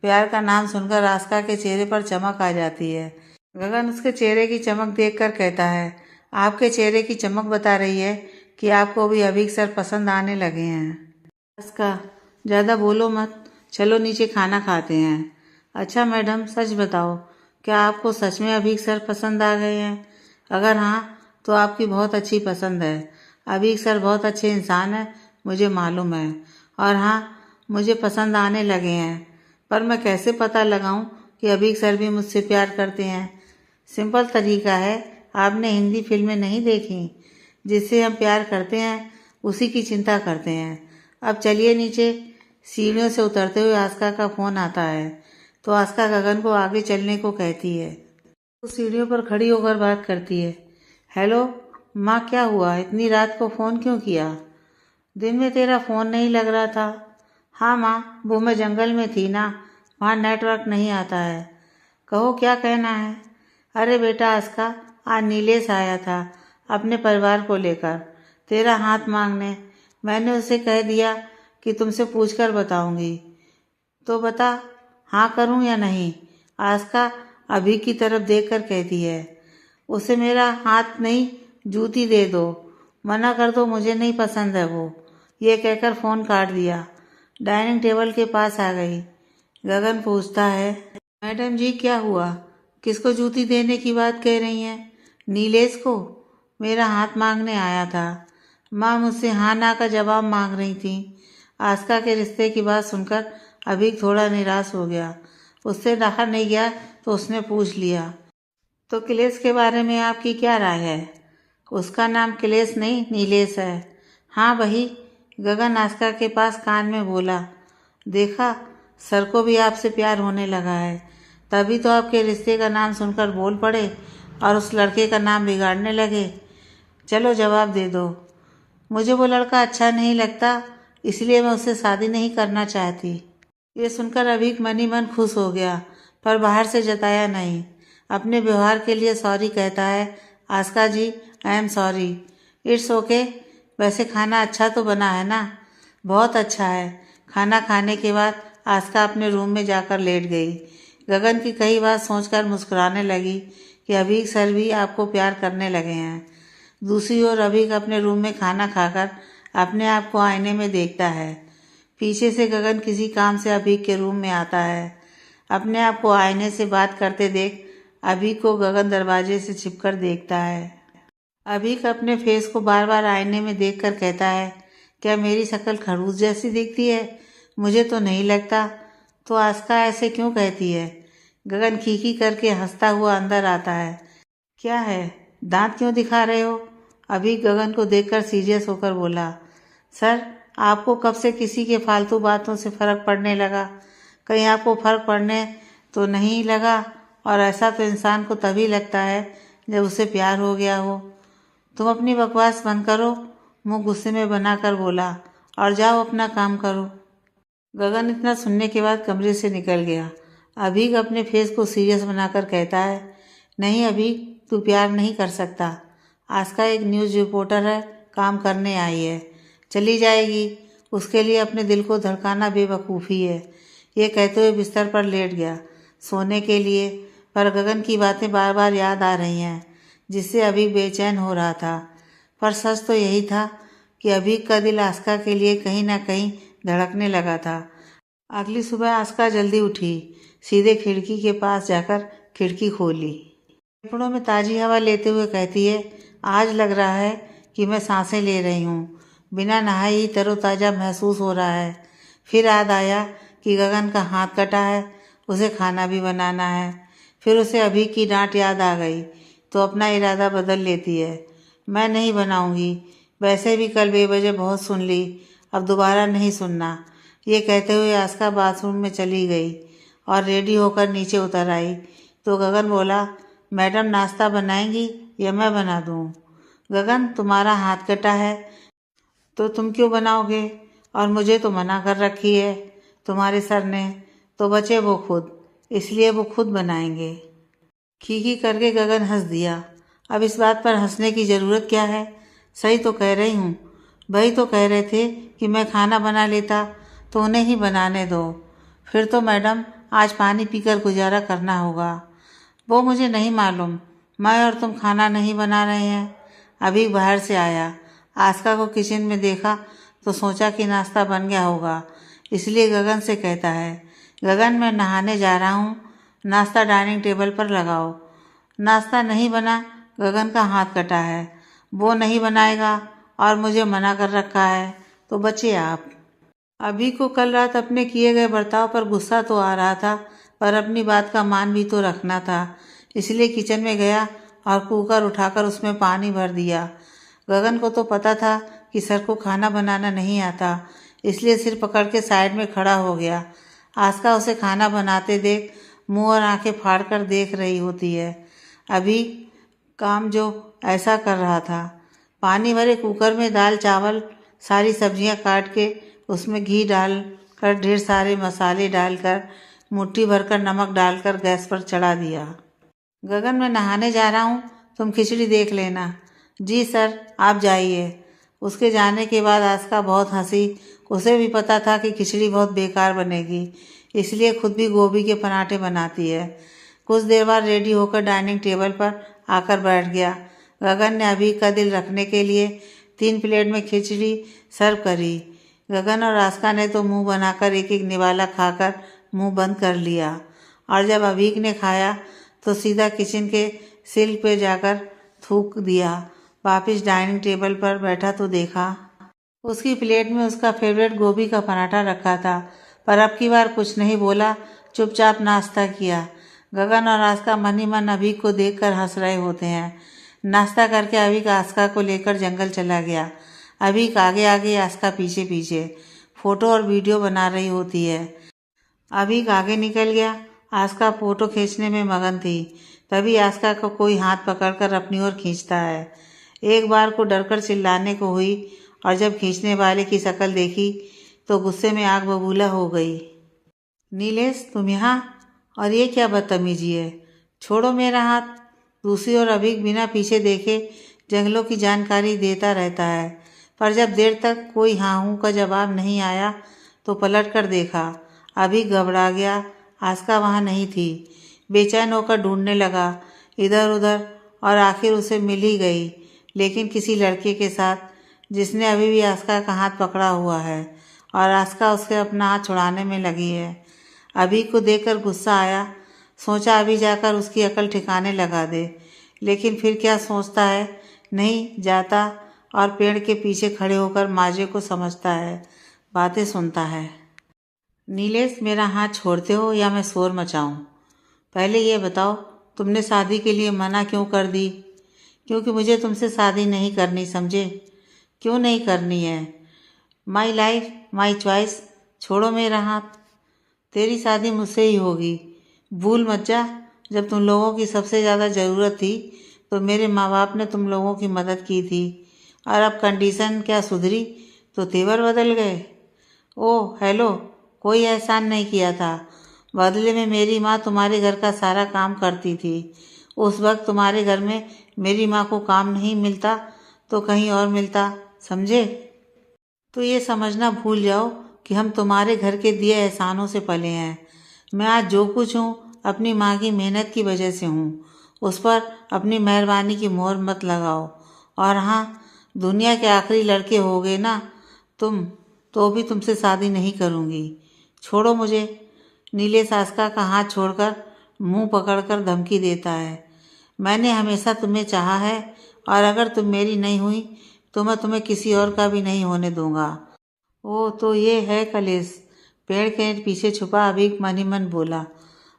प्यार का नाम सुनकर आस्का के चेहरे पर चमक आ जाती है। गगन उसके चेहरे की चमक देखकर कहता है, आपके चेहरे की चमक बता रही है कि आपको भी अभी सर पसंद आने लगे हैं। आस्का, ज़्यादा बोलो मत, चलो नीचे खाना खाते हैं। अच्छा मैडम, सच बताओ, क्या आपको सच में अभी सर पसंद आ गए हैं? अगर हाँ तो आपकी बहुत अच्छी पसंद है। अभी सर बहुत अच्छे इंसान हैं, मुझे मालूम है। और हाँ, मुझे पसंद आने लगे हैं, पर मैं कैसे पता लगाऊं कि अभी सर भी मुझसे प्यार करते हैं? सिंपल तरीका है, आपने हिंदी फिल्में नहीं देखी? जिससे हम प्यार करते हैं उसी की चिंता करते हैं। अब चलिए नीचे। सीढ़ियों से उतरते हुए आस्का का फ़ोन आता है तो आस्का गगन को आगे चलने को कहती है। वो सीढ़ियों पर खड़ी होकर बात करती है। हेलो माँ, क्या हुआ? इतनी रात को फ़ोन क्यों किया? दिन में तेरा फ़ोन नहीं लग रहा था। हाँ माँ, वो मैं जंगल में थी ना, वहाँ नेटवर्क नहीं आता है। कहो क्या कहना है? अरे बेटा आस्का, आज नीलेश आया था अपने परिवार को लेकर तेरा हाथ मांगने। मैंने उसे कह दिया कि तुमसे पूछकर बताऊंगी, तो बता हाँ करूं या नहीं? आस्का अभी की तरफ देखकर कहती है, उसे मेरा हाथ नहीं, जूती दे दो, मना कर दो, मुझे नहीं पसंद है वो। ये कहकर फ़ोन काट दिया। डाइनिंग टेबल के पास आ गई। गगन पूछता है, मैडम जी क्या हुआ? किसको जूती देने की बात कह रही हैं? नीलेश को। मेरा हाथ मांगने आया था। माँ मुझसे हाँ ना का जवाब मांग रही थी। आस्का के रिश्ते की बात सुनकर अभी थोड़ा निराश हो गया। उससे रहा नहीं गया तो उसने पूछ लिया, तो किलेश के बारे में आपकी क्या राय है? उसका नाम किलेश नहीं, नीलेश है। हाँ वही। गगन आस्का के पास कान में बोला, देखा, सर को भी आपसे प्यार होने लगा है, तभी तो आपके रिश्ते का नाम सुनकर बोल पड़े और उस लड़के का नाम बिगाड़ने लगे। चलो जवाब दे दो। मुझे वो लड़का अच्छा नहीं लगता, इसलिए मैं उससे शादी नहीं करना चाहती। ये सुनकर अभी मन ही मन खुश हो गया, पर बाहर से जताया नहीं। अपने व्यवहार के लिए सॉरी कहता है। Aska ji, I am sorry. It's okay. वैसे खाना अच्छा तो बना है ना? बहुत अच्छा है। खाना खाने के बाद आस्का अपने रूम में जाकर लेट गई। गगन की कई बात सोचकर मुस्कुराने लगी कि अभी सर भी आपको प्यार करने लगे हैं। दूसरी ओर अभी अपने रूम में खाना खाकर अपने आप को आईने में देखता है। पीछे से गगन किसी काम से अभीक के रूम में आता है। अपने आप को आईने से बात करते देख अभीक को गगन दरवाजे से छिपकर देखता है। अभीक अपने फेस को बार बार आईने में देखकर कहता है, क्या मेरी शक्ल खरगोश जैसी दिखती है? मुझे तो नहीं लगता। तो आस्का ऐसे क्यों कहती है? गगन खीखी करके हंसता हुआ अंदर आता है। क्या है, दांत क्यों दिखा रहे हो? अभीक गगन को देखकर सीरियस होकर बोला, सर आपको कब से किसी के फालतू बातों से फ़र्क पड़ने लगा? कहीं आपको फ़र्क पड़ने तो नहीं लगा? और ऐसा तो इंसान को तभी लगता है जब उसे प्यार हो गया हो। तुम अपनी बकवास बंद करो, मुंह गुस्से में बनाकर बोला, और जाओ अपना काम करो। गगन इतना सुनने के बाद कमरे से निकल गया। अभीक अपने फेस को सीरियस बनाकर कहता है, नहीं अभीक, तू प्यार नहीं कर सकता। आस्का एक न्यूज़ रिपोर्टर है, काम करने आई है, चली जाएगी। उसके लिए अपने दिल को धड़काना बेवकूफ़ी है। ये कहते हुए बिस्तर पर लेट गया सोने के लिए, पर गगन की बातें बार बार याद आ रही हैं, जिससे अभीक बेचैन हो रहा था। पर सच तो यही था कि अभीक का दिल आस्का के लिए कहीं ना कहीं धड़कने लगा था। अगली सुबह आस्का जल्दी उठी, सीधे खिड़की के पास जाकर खिड़की खोली। फेफड़ों में ताज़ी हवा लेते हुए कहती है, आज लग रहा है कि मैं सांसें ले रही हूँ। बिना नहाए ही तरोताज़ा महसूस हो रहा है। फिर याद आया कि गगन का हाथ कटा है, उसे खाना भी बनाना है। फिर उसे अभीक की डांट याद आ गई तो अपना इरादा बदल लेती है। मैं नहीं बनाऊंगी, वैसे भी कल बेवजह बहुत सुन ली, अब दोबारा नहीं सुनना। ये कहते हुए आस्का बाथरूम में चली गई और रेडी होकर नीचे उतर आई तो गगन बोला, मैडम नाश्ता बनाएंगी या मैं बना दूँ? गगन, तुम्हारा हाथ कटा है तो तुम क्यों बनाओगे? और मुझे तो मना कर रखी है तुम्हारे सर ने। तो बचे वो खुद, इसलिए वो खुद बनाएंगे। खीखी करके गगन हंस दिया। अब इस बात पर हंसने की ज़रूरत क्या है? सही तो कह रही हूँ। वही तो कह रहे थे कि मैं खाना बना लेता, तो उन्हें ही बनाने दो। फिर तो मैडम आज पानी पीकर गुजारा करना होगा। वो मुझे नहीं मालूम, मैं और तुम खाना नहीं बना रहे हैं। अभी बाहर से आया, आस्का को किचन में देखा तो सोचा कि नाश्ता बन गया होगा, इसलिए गगन से कहता है, गगन मैं नहाने जा रहा हूँ, नाश्ता डाइनिंग टेबल पर लगाओ। नाश्ता नहीं बना, गगन का हाथ कटा है, वो नहीं बनाएगा और मुझे मना कर रखा है, तो बचिए आप। अभी को कल रात अपने किए गए बर्ताव पर गुस्सा तो आ रहा था, पर अपनी बात का मान भी तो रखना था, इसलिए किचन में गया और कुकर उठाकर उसमें पानी भर दिया। गगन को तो पता था कि सर को खाना बनाना नहीं आता, इसलिए सिर पकड़ के साइड में खड़ा हो गया। आस्का उसे खाना बनाते देख मुंह और आंखें फाड़ कर देख रही होती है। अभी काम जो ऐसा कर रहा था, पानी भरे कुकर में दाल चावल सारी सब्जियां काट के उसमें घी डालकर ढेर सारे मसाले डालकर मुट्ठी भरकर नमक डालकर गैस पर चढ़ा दिया। गगन मैं नहाने जा रहा हूँ, तुम खिचड़ी देख लेना। जी सर, आप जाइए। उसके जाने के बाद आस्का बहुत हंसी। उसे भी पता था कि खिचड़ी बहुत बेकार बनेगी, इसलिए खुद भी गोभी के पराठे बनाती है। कुछ देर बाद रेडी होकर डाइनिंग टेबल पर आकर बैठ गया। गगन ने अभी का दिल रखने के लिए 3 प्लेट में खिचड़ी सर्व करी। गगन और आस्का ने तो मुंह बनाकर एक एक निवाला खाकर मुंह बंद कर लिया, और जब अभीक ने खाया तो सीधा किचन के सिल पे जाकर थूक दिया। वापिस डाइनिंग टेबल पर बैठा तो देखा उसकी प्लेट में उसका फेवरेट गोभी का पराठा रखा था, पर अब की बार कुछ नहीं बोला, चुपचाप नाश्ता किया। गगन और आस्का मन ही मन अभीक को देखकर हंस रहे होते हैं। नाश्ता करके अभीक आस्का को लेकर जंगल चला गया। अभीक आगे आगे, आस्का पीछे पीछे फोटो और वीडियो बना रही होती है। अभीक आगे निकल गया, आस्का फोटो खींचने में मगन थी। तभी आस्का को कोई हाथ पकड़कर अपनी ओर खींचता है। एक बार को डरकर चिल्लाने को हुई, और जब खींचने वाले की शक्ल देखी तो गुस्से में आग बबूला हो गई। नीलेश, तुम यहाँ? और ये क्या बदतमीजी है? छोड़ो मेरा हाथ। दूसरी ओर अभीक बिना पीछे देखे जंगलों की जानकारी देता रहता है, पर जब देर तक कोई हाँ हूँ का जवाब नहीं आया तो पलट कर देखा। अभीक घबरा गया। आस्का वहाँ नहीं थी। बेचैन होकर ढूंढने लगा इधर उधर, और आखिर उसे मिल ही गई, लेकिन किसी लड़के के साथ। जिसने अभी भी आस्का का हाथ पकड़ा हुआ है और आस्का उसके अपना हाथ छुड़ाने में लगी है। अभी को देखकर गुस्सा आया। सोचा अभी जाकर उसकी अकल ठिकाने लगा दे, लेकिन फिर क्या सोचता है, नहीं जाता और पेड़ के पीछे खड़े होकर माजे को समझता है, बातें सुनता है। नीलेश, मेरा हाथ छोड़ते हो या मैं शोर मचाऊं? पहले ये बताओ, तुमने शादी के लिए मना क्यों कर दी? क्योंकि मुझे तुमसे शादी नहीं करनी, समझे? क्यों नहीं करनी है? My life my choice. छोड़ो मेरा हाथ। तेरी शादी मुझसे ही होगी। भूल मत जा, जब तुम लोगों की सबसे ज़्यादा ज़रूरत थी तो मेरे माँ बाप ने तुम लोगों की मदद की थी, और अब कंडीशन क्या सुधरी तो तेवर बदल गए। ओह हेलो, कोई एहसान नहीं किया था। बदले में मेरी माँ तुम्हारे घर का सारा काम करती थी। उस वक्त तुम्हारे घर में मेरी माँ को काम नहीं मिलता तो कहीं और मिलता, समझे? तो ये समझना भूल जाओ कि हम तुम्हारे घर के दिए एहसानों से पले हैं। मैं आज जो कुछ हूँ अपनी माँ की मेहनत की वजह से हूँ। उस पर अपनी मेहरबानी की मोहर मत लगाओ। और हाँ, दुनिया के आखिरी लड़के होगे ना तुम, तो भी तुमसे शादी नहीं करूँगी। छोड़ो मुझे। नीलेश आस्का का हाथ छोड़कर मुंह पकड़कर धमकी देता है। मैंने हमेशा तुम्हें चाहा है, और अगर तुम मेरी नहीं हुई तो मैं तुम्हें किसी और का भी नहीं होने दूंगा। ओ तो ये है कलेश। पेड़ के पीछे छुपा अभीक मन ही मन बोला।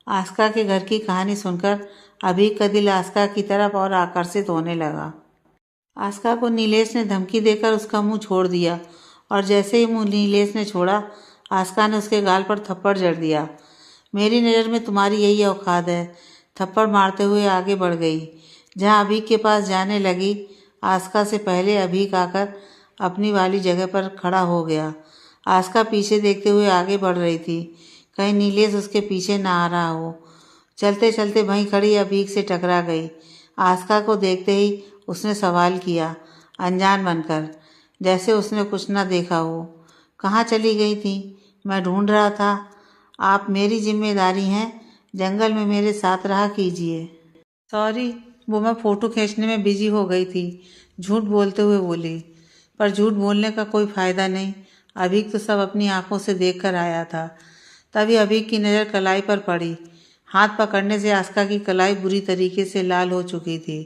आस्का के घर की कहानी सुनकर अभीक का दिल आस्का की तरफ और आकर्षित होने लगा। आस्का को नीलेश ने धमकी देकर उसका मुंह छोड़ दिया, और जैसे ही मुंह नीलेश ने छोड़ा, आस्का ने उसके गाल पर थप्पड़ जड़ दिया। मेरी नज़र में तुम्हारी यही औकात है। थप्पड़ मारते हुए आगे बढ़ गई। जहाँ अभीक के पास जाने लगी, आस्का से पहले अभीक आकर अपनी वाली जगह पर खड़ा हो गया। आस्का पीछे देखते हुए आगे बढ़ रही थी, कहीं नीलेश उसके पीछे ना आ रहा हो। चलते चलते वहीं खड़ी अभीक से टकरा गई। आस्का को देखते ही उसने सवाल किया, अनजान बनकर, जैसे उसने कुछ न देखा हो। कहाँ चली गई थी? मैं ढूंढ रहा था। आप मेरी जिम्मेदारी हैं, जंगल में मेरे साथ रहा कीजिए। सॉरी, वो मैं फ़ोटो खींचने में बिजी हो गई थी, झूठ बोलते हुए बोली। पर झूठ बोलने का कोई फ़ायदा नहीं। अभीक तो सब अपनी आंखों से देख कर आया था। तभी अभीक की नज़र कलाई पर पड़ी। हाथ पकड़ने से आस्का की कलाई बुरी तरीके से लाल हो चुकी थी,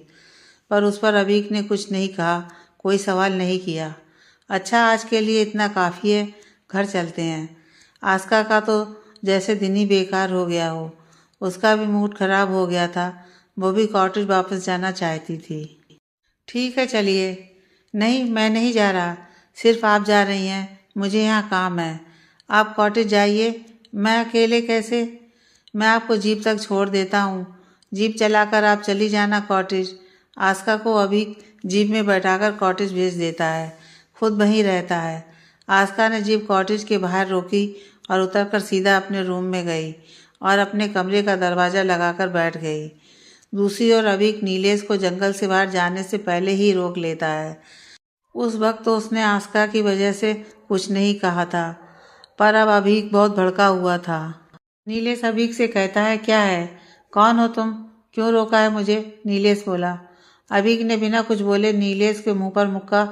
पर उस पर अभीक ने कुछ नहीं कहा, कोई सवाल नहीं किया। अच्छा, आज के लिए इतना काफ़ी है, घर चलते हैं। आस्का का तो जैसे दिन ही बेकार हो गया हो। उसका भी मूड खराब हो गया था। वो भी कॉटेज वापस जाना चाहती थी। ठीक है, चलिए। नहीं, मैं नहीं जा रहा, सिर्फ आप जा रही हैं, मुझे यहाँ काम है। आप कॉटेज जाइए, मैं अकेले कैसे? मैं आपको जीप तक छोड़ देता हूँ। जीप चलाकर आप चली जाना कॉटेज। आस्का को अभी जीप में बैठाकर कॉटेज भेज देता है, खुद वहीं रहता है। आस्का ने जीप कॉटेज के बाहर रोकी और उतरकर सीधा अपने रूम में गई और अपने कमरे का दरवाज़ा लगाकर बैठ गई। दूसरी ओर अभीक नीलेश को जंगल से बाहर जाने से पहले ही रोक लेता है। उस वक्त तो उसने आस्का की वजह से कुछ नहीं कहा था, पर अब अभीक बहुत भड़का हुआ था। नीलेश अभीक से कहता है, क्या है? कौन हो तुम? क्यों रोका है मुझे? नीलेश बोला। अभीक ने बिना कुछ बोले नीलेश के मुंह पर मुक्का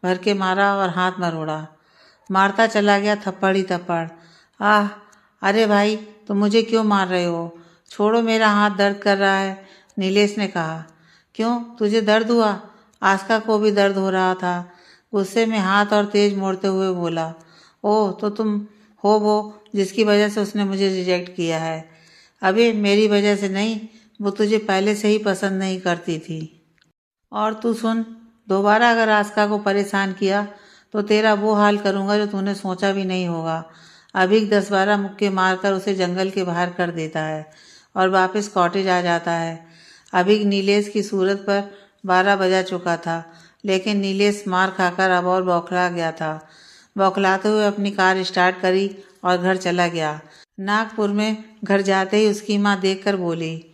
भर के मारा और हाथ मरोड़ा। मारता चला गया थप्पड़ ही थप्पड़। आह, अरे भाई, तुम मुझे क्यों मार रहे हो? छोड़ो, मेरा हाथ दर्द कर रहा है, नीलेश ने कहा। क्यों, तुझे दर्द हुआ? आस्का को भी दर्द हो रहा था। गुस्से में हाथ और तेज मोड़ते हुए बोला, ओह, तो तुम हो वो जिसकी वजह से उसने मुझे रिजेक्ट किया है। अबे, मेरी वजह से नहीं, वो तुझे पहले से ही पसंद नहीं करती थी। और तू सुन, दोबारा अगर आस्का को परेशान किया तो तेरा वो हाल करूँगा जो तूने सोचा भी नहीं होगा। अभीक 10-12 मुक्के मारकर उसे जंगल के बाहर कर देता है और वापस कॉटेज आ जाता है। अभीक नीलेश की सूरत पर 12 बजा चुका था, लेकिन नीलेश मार खाकर अब और बौखला गया था। बौखलाते हुए अपनी कार स्टार्ट करी और घर चला गया। नागपुर में घर जाते ही उसकी माँ देखकर बोली,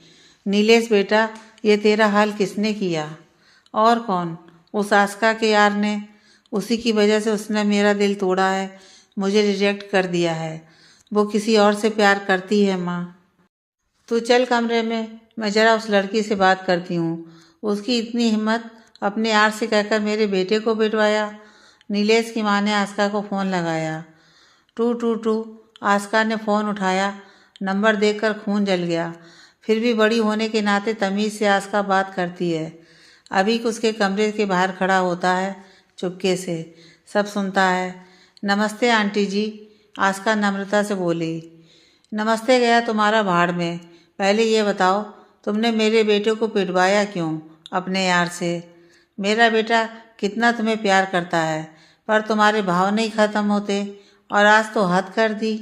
नीलेश बेटा, ये तेरा हाल किसने किया? और कौन? उस आस्का के यार ने। उसी की वजह से उसने मेरा दिल तोड़ा है, मुझे रिजेक्ट कर दिया है। वो किसी और से प्यार करती है माँ। तू चल कमरे में, मैं ज़रा उस लड़की से बात करती हूँ। उसकी इतनी हिम्मत, अपने यार से कहकर मेरे बेटे को पिटवाया। नीलेश की माँ ने आस्का को फ़ोन लगाया। To to to. आस्का ने फ़ोन उठाया। नंबर देखकर खून जल गया। फिर भी बड़ी होने के नाते तमीज़ से आस्का बात करती है। अभी उसके कमरे के बाहर खड़ा होता है, चुपके से सब सुनता है। नमस्ते आंटी जी, आस्का नम्रता से बोली। नमस्ते गया तुम्हारा भाड़ में। पहले ये बताओ, तुमने मेरे बेटे को पिटवाया क्यों अपने यार से? मेरा बेटा कितना तुम्हें प्यार करता है, पर तुम्हारे भाव नहीं ख़त्म होते और आज तो हद कर दी।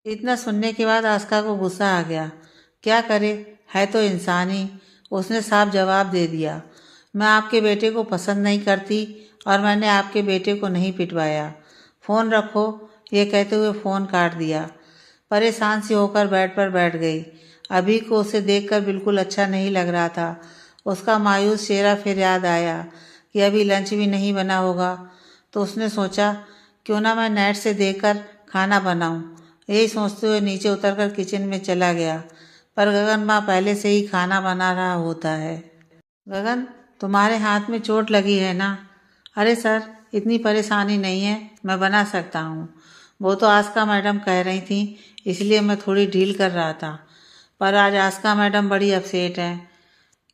इतना सुनने के बाद आस्का को गुस्सा आ गया। क्या करे, है तो इंसान ही। उसने साफ जवाब दे दिया, मैं आपके बेटे को पसंद नहीं करती और मैंने आपके बेटे को नहीं पिटवाया। फ़ोन रखो, ये कहते हुए फ़ोन काट दिया। परेशान सी होकर बेड पर बैठ गई। अभी को उसे देखकर बिल्कुल अच्छा नहीं लग रहा था। उसका मायूस चेहरा फिर याद आया कि अभी लंच भी नहीं बना होगा, तो उसने सोचा क्यों ना मैं नेट से देखकर खाना बनाऊं। यही सोचते हुए नीचे उतरकर किचन में चला गया, पर गगन माँ पहले से ही खाना बना रहा होता है। गगन, तुम्हारे हाथ में चोट लगी है ना? अरे सर, इतनी परेशानी नहीं है, मैं बना सकता हूँ। वो तो आस्का मैडम कह रही थी, इसलिए मैं थोड़ी ढील कर रहा था, पर आज आस्का मैडम बड़ी अपसेट हैं।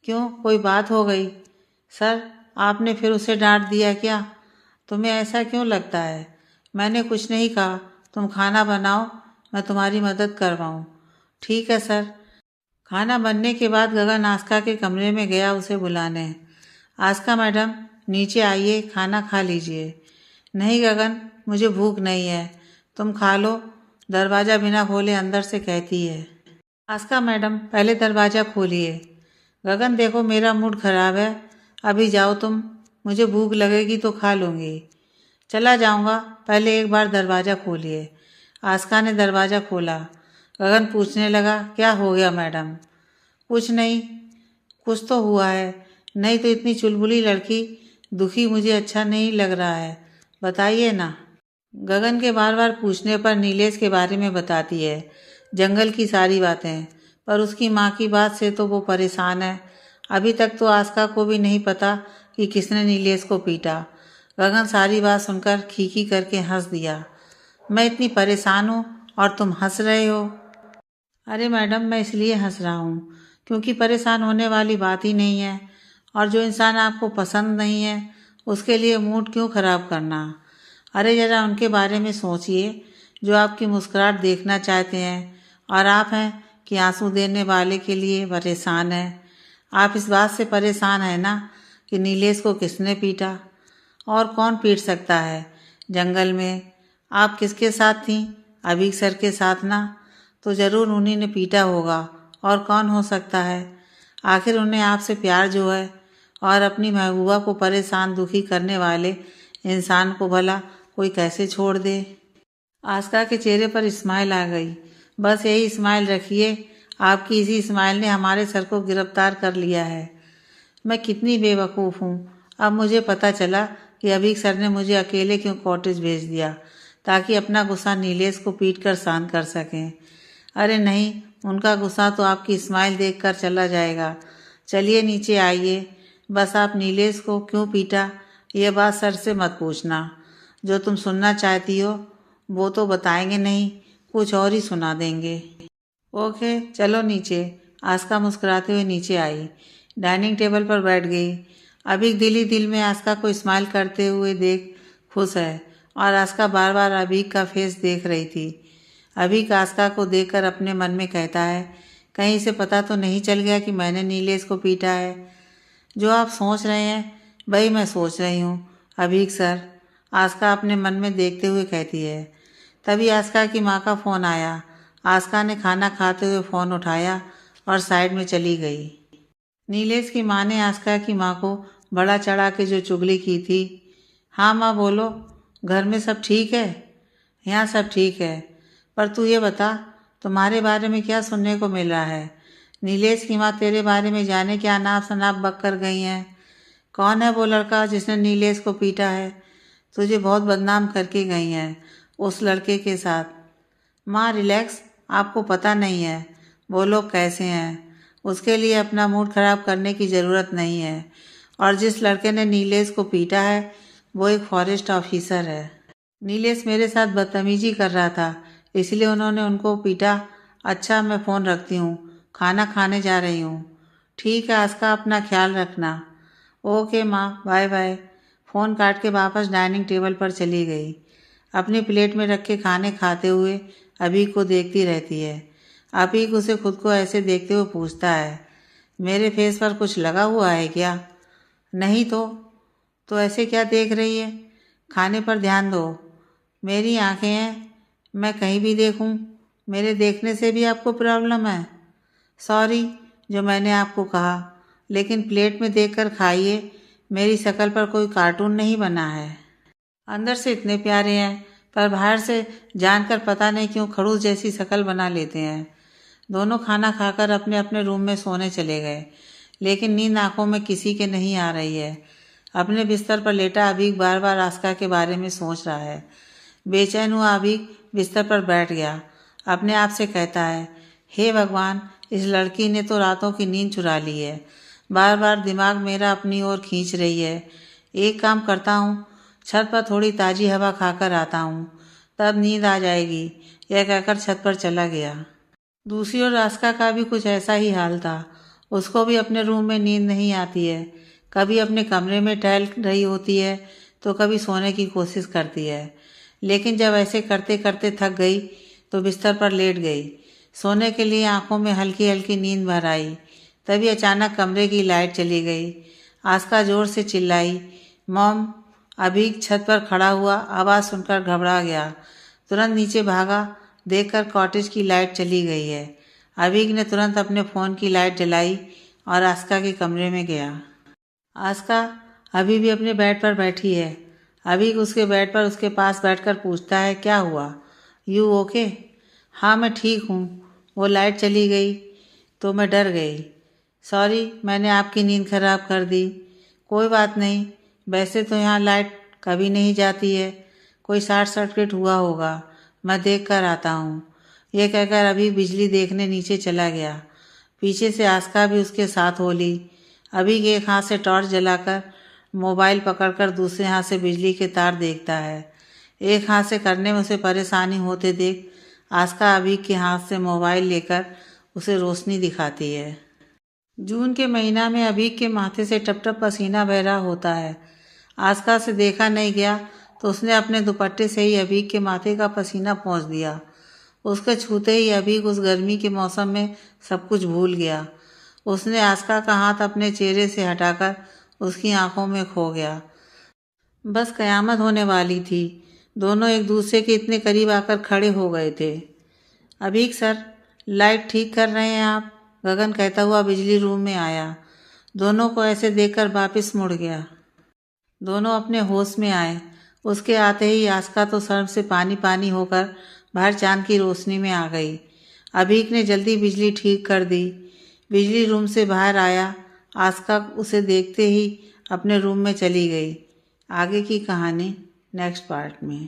क्यों, कोई बात हो गई? सर, आपने फिर उसे डांट दिया क्या? तुम्हें ऐसा क्यों लगता है? मैंने कुछ नहीं कहा, तुम खाना बनाओ, मैं तुम्हारी मदद करवाऊँ। ठीक है सर। खाना बनने के बाद गगन आस्का के कमरे में गया उसे बुलाने। आस्का मैडम, नीचे आइए, खाना खा लीजिए। नहीं गगन, मुझे भूख नहीं है, तुम खा लो, दरवाज़ा बिना खोले अंदर से कहती है। आस्का मैडम, पहले दरवाज़ा खोलिए। गगन, देखो मेरा मूड खराब है, अभी जाओ तुम, मुझे भूख लगेगी तो खा लूँगी। चला जाऊँगा, पहले एक बार दरवाज़ा खोलिए। आस्का ने दरवाज़ा खोला। गगन पूछने लगा, क्या हो गया मैडम? कुछ नहीं, कुछ तो हुआ है, नहीं तो इतनी चुलबुली लड़की दुखी मुझे अच्छा नहीं लग रहा है, बताइए ना। गगन के बार बार पूछने पर नीलेश के बारे में बताती है, जंगल की सारी बातें, पर उसकी माँ की बात से तो वो परेशान है। अभी तक तो आस्का को भी नहीं पता कि किसने नीलेश को पीटा। गगन सारी बात सुनकर खीखी करके हंस दिया। मैं इतनी परेशान हूँ और तुम हंस रहे हो? अरे मैडम, मैं इसलिए हंस रहा हूँ क्योंकि परेशान होने वाली बात ही नहीं है, और जो इंसान आपको पसंद नहीं है उसके लिए मूड क्यों ख़राब करना। अरे ज़रा उनके बारे में सोचिए जो आपकी मुस्कुराहट देखना चाहते हैं, और आप हैं कि आंसू देने वाले के लिए परेशान हैं। आप इस बात से परेशान हैं ना कि नीलेश को किसने पीटा, और कौन पीट सकता है जंगल में? आप किसके साथ थीं? अभी सर के साथ ना? तो ज़रूर उन्हीं ने पीटा होगा, और कौन हो सकता है? आखिर उन्हें आपसे प्यार जो है, और अपनी महबूबा को परेशान दुखी करने वाले इंसान को भला कोई कैसे छोड़ दे। आस्का के चेहरे पर स्माइल आ गई। बस यही स्माइल रखिए, आपकी इसी स्माइल ने हमारे सर को गिरफ्तार कर लिया है। मैं कितनी बेवकूफ़ हूँ, अब मुझे पता चला कि अभी सर ने मुझे अकेले क्यों कॉटेज भेज दिया, ताकि अपना गुस्सा नीलेश को पीट कर शांत कर सकें। अरे नहीं, उनका गुस्सा तो आपकी स्माइल देखकर चला जाएगा। चलिए नीचे आइए। बस आप नीलेश को क्यों पीटा ये बात सर से मत पूछना। जो तुम सुनना चाहती हो वो तो बताएंगे नहीं, कुछ और ही सुना देंगे। ओके, चलो नीचे। आस्का मुस्कुराते हुए नीचे आई, डाइनिंग टेबल पर बैठ गई। अभी दिल ही दिल में आस्का को स्माइल करते हुए देख खुश है, और आस्का बार बार अभी का फेस देख रही थी। अभी आस्का को देखकर अपने मन में कहता है, कहीं से पता तो नहीं चल गया कि मैंने नीलेश को पीटा है। जो आप सोच रहे हैं वही मैं सोच रही हूँ अभी सर, आस्का अपने मन में देखते हुए कहती है। तभी आस्का की माँ का फ़ोन आया। आस्का ने खाना खाते हुए फ़ोन उठाया और साइड में चली गई। नीलेश की माँ ने आस्का की माँ को बड़ा चढ़ा के जो चुगली की थी। हाँ माँ बोलो, घर में सब ठीक है? यहाँ सब ठीक है, पर तू ये बता, तुम्हारे बारे में क्या सुनने को मिल रहा है? नीलेश की माँ तेरे बारे में जाने क्या नाप शनाप बक कर गई हैं। कौन है वो लड़का जिसने नीलेश को पीटा है? तुझे बहुत बदनाम करके गई हैं उस लड़के के साथ। माँ रिलैक्स, आपको पता नहीं है वो लोग कैसे हैं, उसके लिए अपना मूड खराब करने की ज़रूरत नहीं है। और जिस लड़के ने नीलेश को पीटा है वो एक फॉरेस्ट ऑफिसर है। नीलेश मेरे साथ बदतमीजी कर रहा था, इसलिए उन्होंने उनको पीटा। अच्छा, मैं फ़ोन रखती हूँ, खाना खाने जा रही हूँ। ठीक है आस्का, अपना ख्याल रखना। ओके माँ, बाय बाय। फ़ोन काट के वापस डाइनिंग टेबल पर चली गई। अपनी प्लेट में रखे खाने खाते हुए अभी को देखती रहती है। अभी उसे खुद को ऐसे देखते हुए पूछता है, मेरे फेस पर कुछ लगा हुआ है क्या? नहीं तो ऐसे क्या देख रही है? खाने पर ध्यान दो। मेरी आंखें हैं, मैं कहीं भी देखूं, मेरे देखने से भी आपको प्रॉब्लम है? सॉरी जो मैंने आपको कहा, लेकिन प्लेट में देखकर खाइए, मेरी शक्ल पर कोई कार्टून नहीं बना है। अंदर से इतने प्यारे हैं, पर बाहर से जानकर पता नहीं क्यों खड़ूस जैसी शक्ल बना लेते हैं। दोनों खाना खाकर अपने अपने रूम में सोने चले गए, लेकिन नींद आंखों में किसी के नहीं आ रही है। अपने बिस्तर पर लेटा अभीक बार बार आस्का के बारे में सोच रहा है। बेचैन हुआ अभीक बिस्तर पर बैठ गया। अपने आप से कहता है, हे भगवान, इस लड़की ने तो रातों की नींद चुरा ली है। बार बार दिमाग मेरा अपनी ओर खींच रही है। एक काम करता हूँ, छत पर थोड़ी ताज़ी हवा खाकर आता हूँ, तब नींद आ जाएगी। यह कहकर छत पर चला गया। दूसरी ओर आस्का का भी कुछ ऐसा ही हाल था। उसको भी अपने रूम में नींद नहीं आती है। कभी अपने कमरे में टहल रही होती है तो कभी सोने की कोशिश करती है, लेकिन जब ऐसे करते करते थक गई तो बिस्तर पर लेट गई। सोने के लिए आंखों में हल्की हल्की नींद भर आई। तभी अचानक कमरे की लाइट चली गई। आस्का जोर से चिल्लाई, मॉम। अभीक छत पर खड़ा हुआ आवाज़ सुनकर घबरा गया। तुरंत नीचे भागा, देखकर कॉटेज की लाइट चली गई है। अभीक ने तुरंत अपने फ़ोन की लाइट जलाई और आस्का के कमरे में गया। आस्का अभी भी अपने बेड पर बैठी है। अभीक उसके बेड पर उसके पास बैठकर पूछता है, क्या हुआ? You okay? हाँ मैं ठीक हूँ। वो लाइट चली गई तो मैं डर गई। सॉरी, मैंने आपकी नींद खराब कर दी। कोई बात नहीं, वैसे तो यहाँ लाइट कभी नहीं जाती है, कोई शॉर्ट सर्किट हुआ होगा, मैं देख कर आता हूँ। यह कहकर अभी बिजली देखने नीचे चला गया। पीछे से आस्का भी उसके साथ हो ली। अभी एक हाथ से टॉर्च जलाकर मोबाइल पकड़कर दूसरे हाथ से बिजली के तार देखता है। एक हाथ से करने में उसे परेशानी होते देख आस्का अभी के हाथ से मोबाइल लेकर उसे रोशनी दिखाती है। जून के महीना में अभी के माथे से टप टप पसीना बह रहा होता है। आस्का से देखा नहीं गया तो उसने अपने दुपट्टे से ही अभी के माथे का पसीना पोंछ दिया। उसके छूते ही अभी उस गर्मी के मौसम में सब कुछ भूल गया। उसने आस्का का हाथ अपने चेहरे से हटाकर उसकी आंखों में खो गया। बस कयामत होने वाली थी। दोनों एक दूसरे के इतने करीब आकर खड़े हो गए थे। अभीक सर, लाइट ठीक कर रहे हैं आप? गगन कहता हुआ बिजली रूम में आया। दोनों को ऐसे देखकर वापस मुड़ गया। दोनों अपने होश में आए। उसके आते ही आस्का तो शर्म से पानी पानी होकर बाहर चांद की रोशनी में आ गई। अभीक ने जल्दी बिजली ठीक कर दी। बिजली रूम से बाहर आया। आस्का उसे देखते ही अपने रूम में चली गई। आगे की कहानी नेक्स्ट पार्ट में।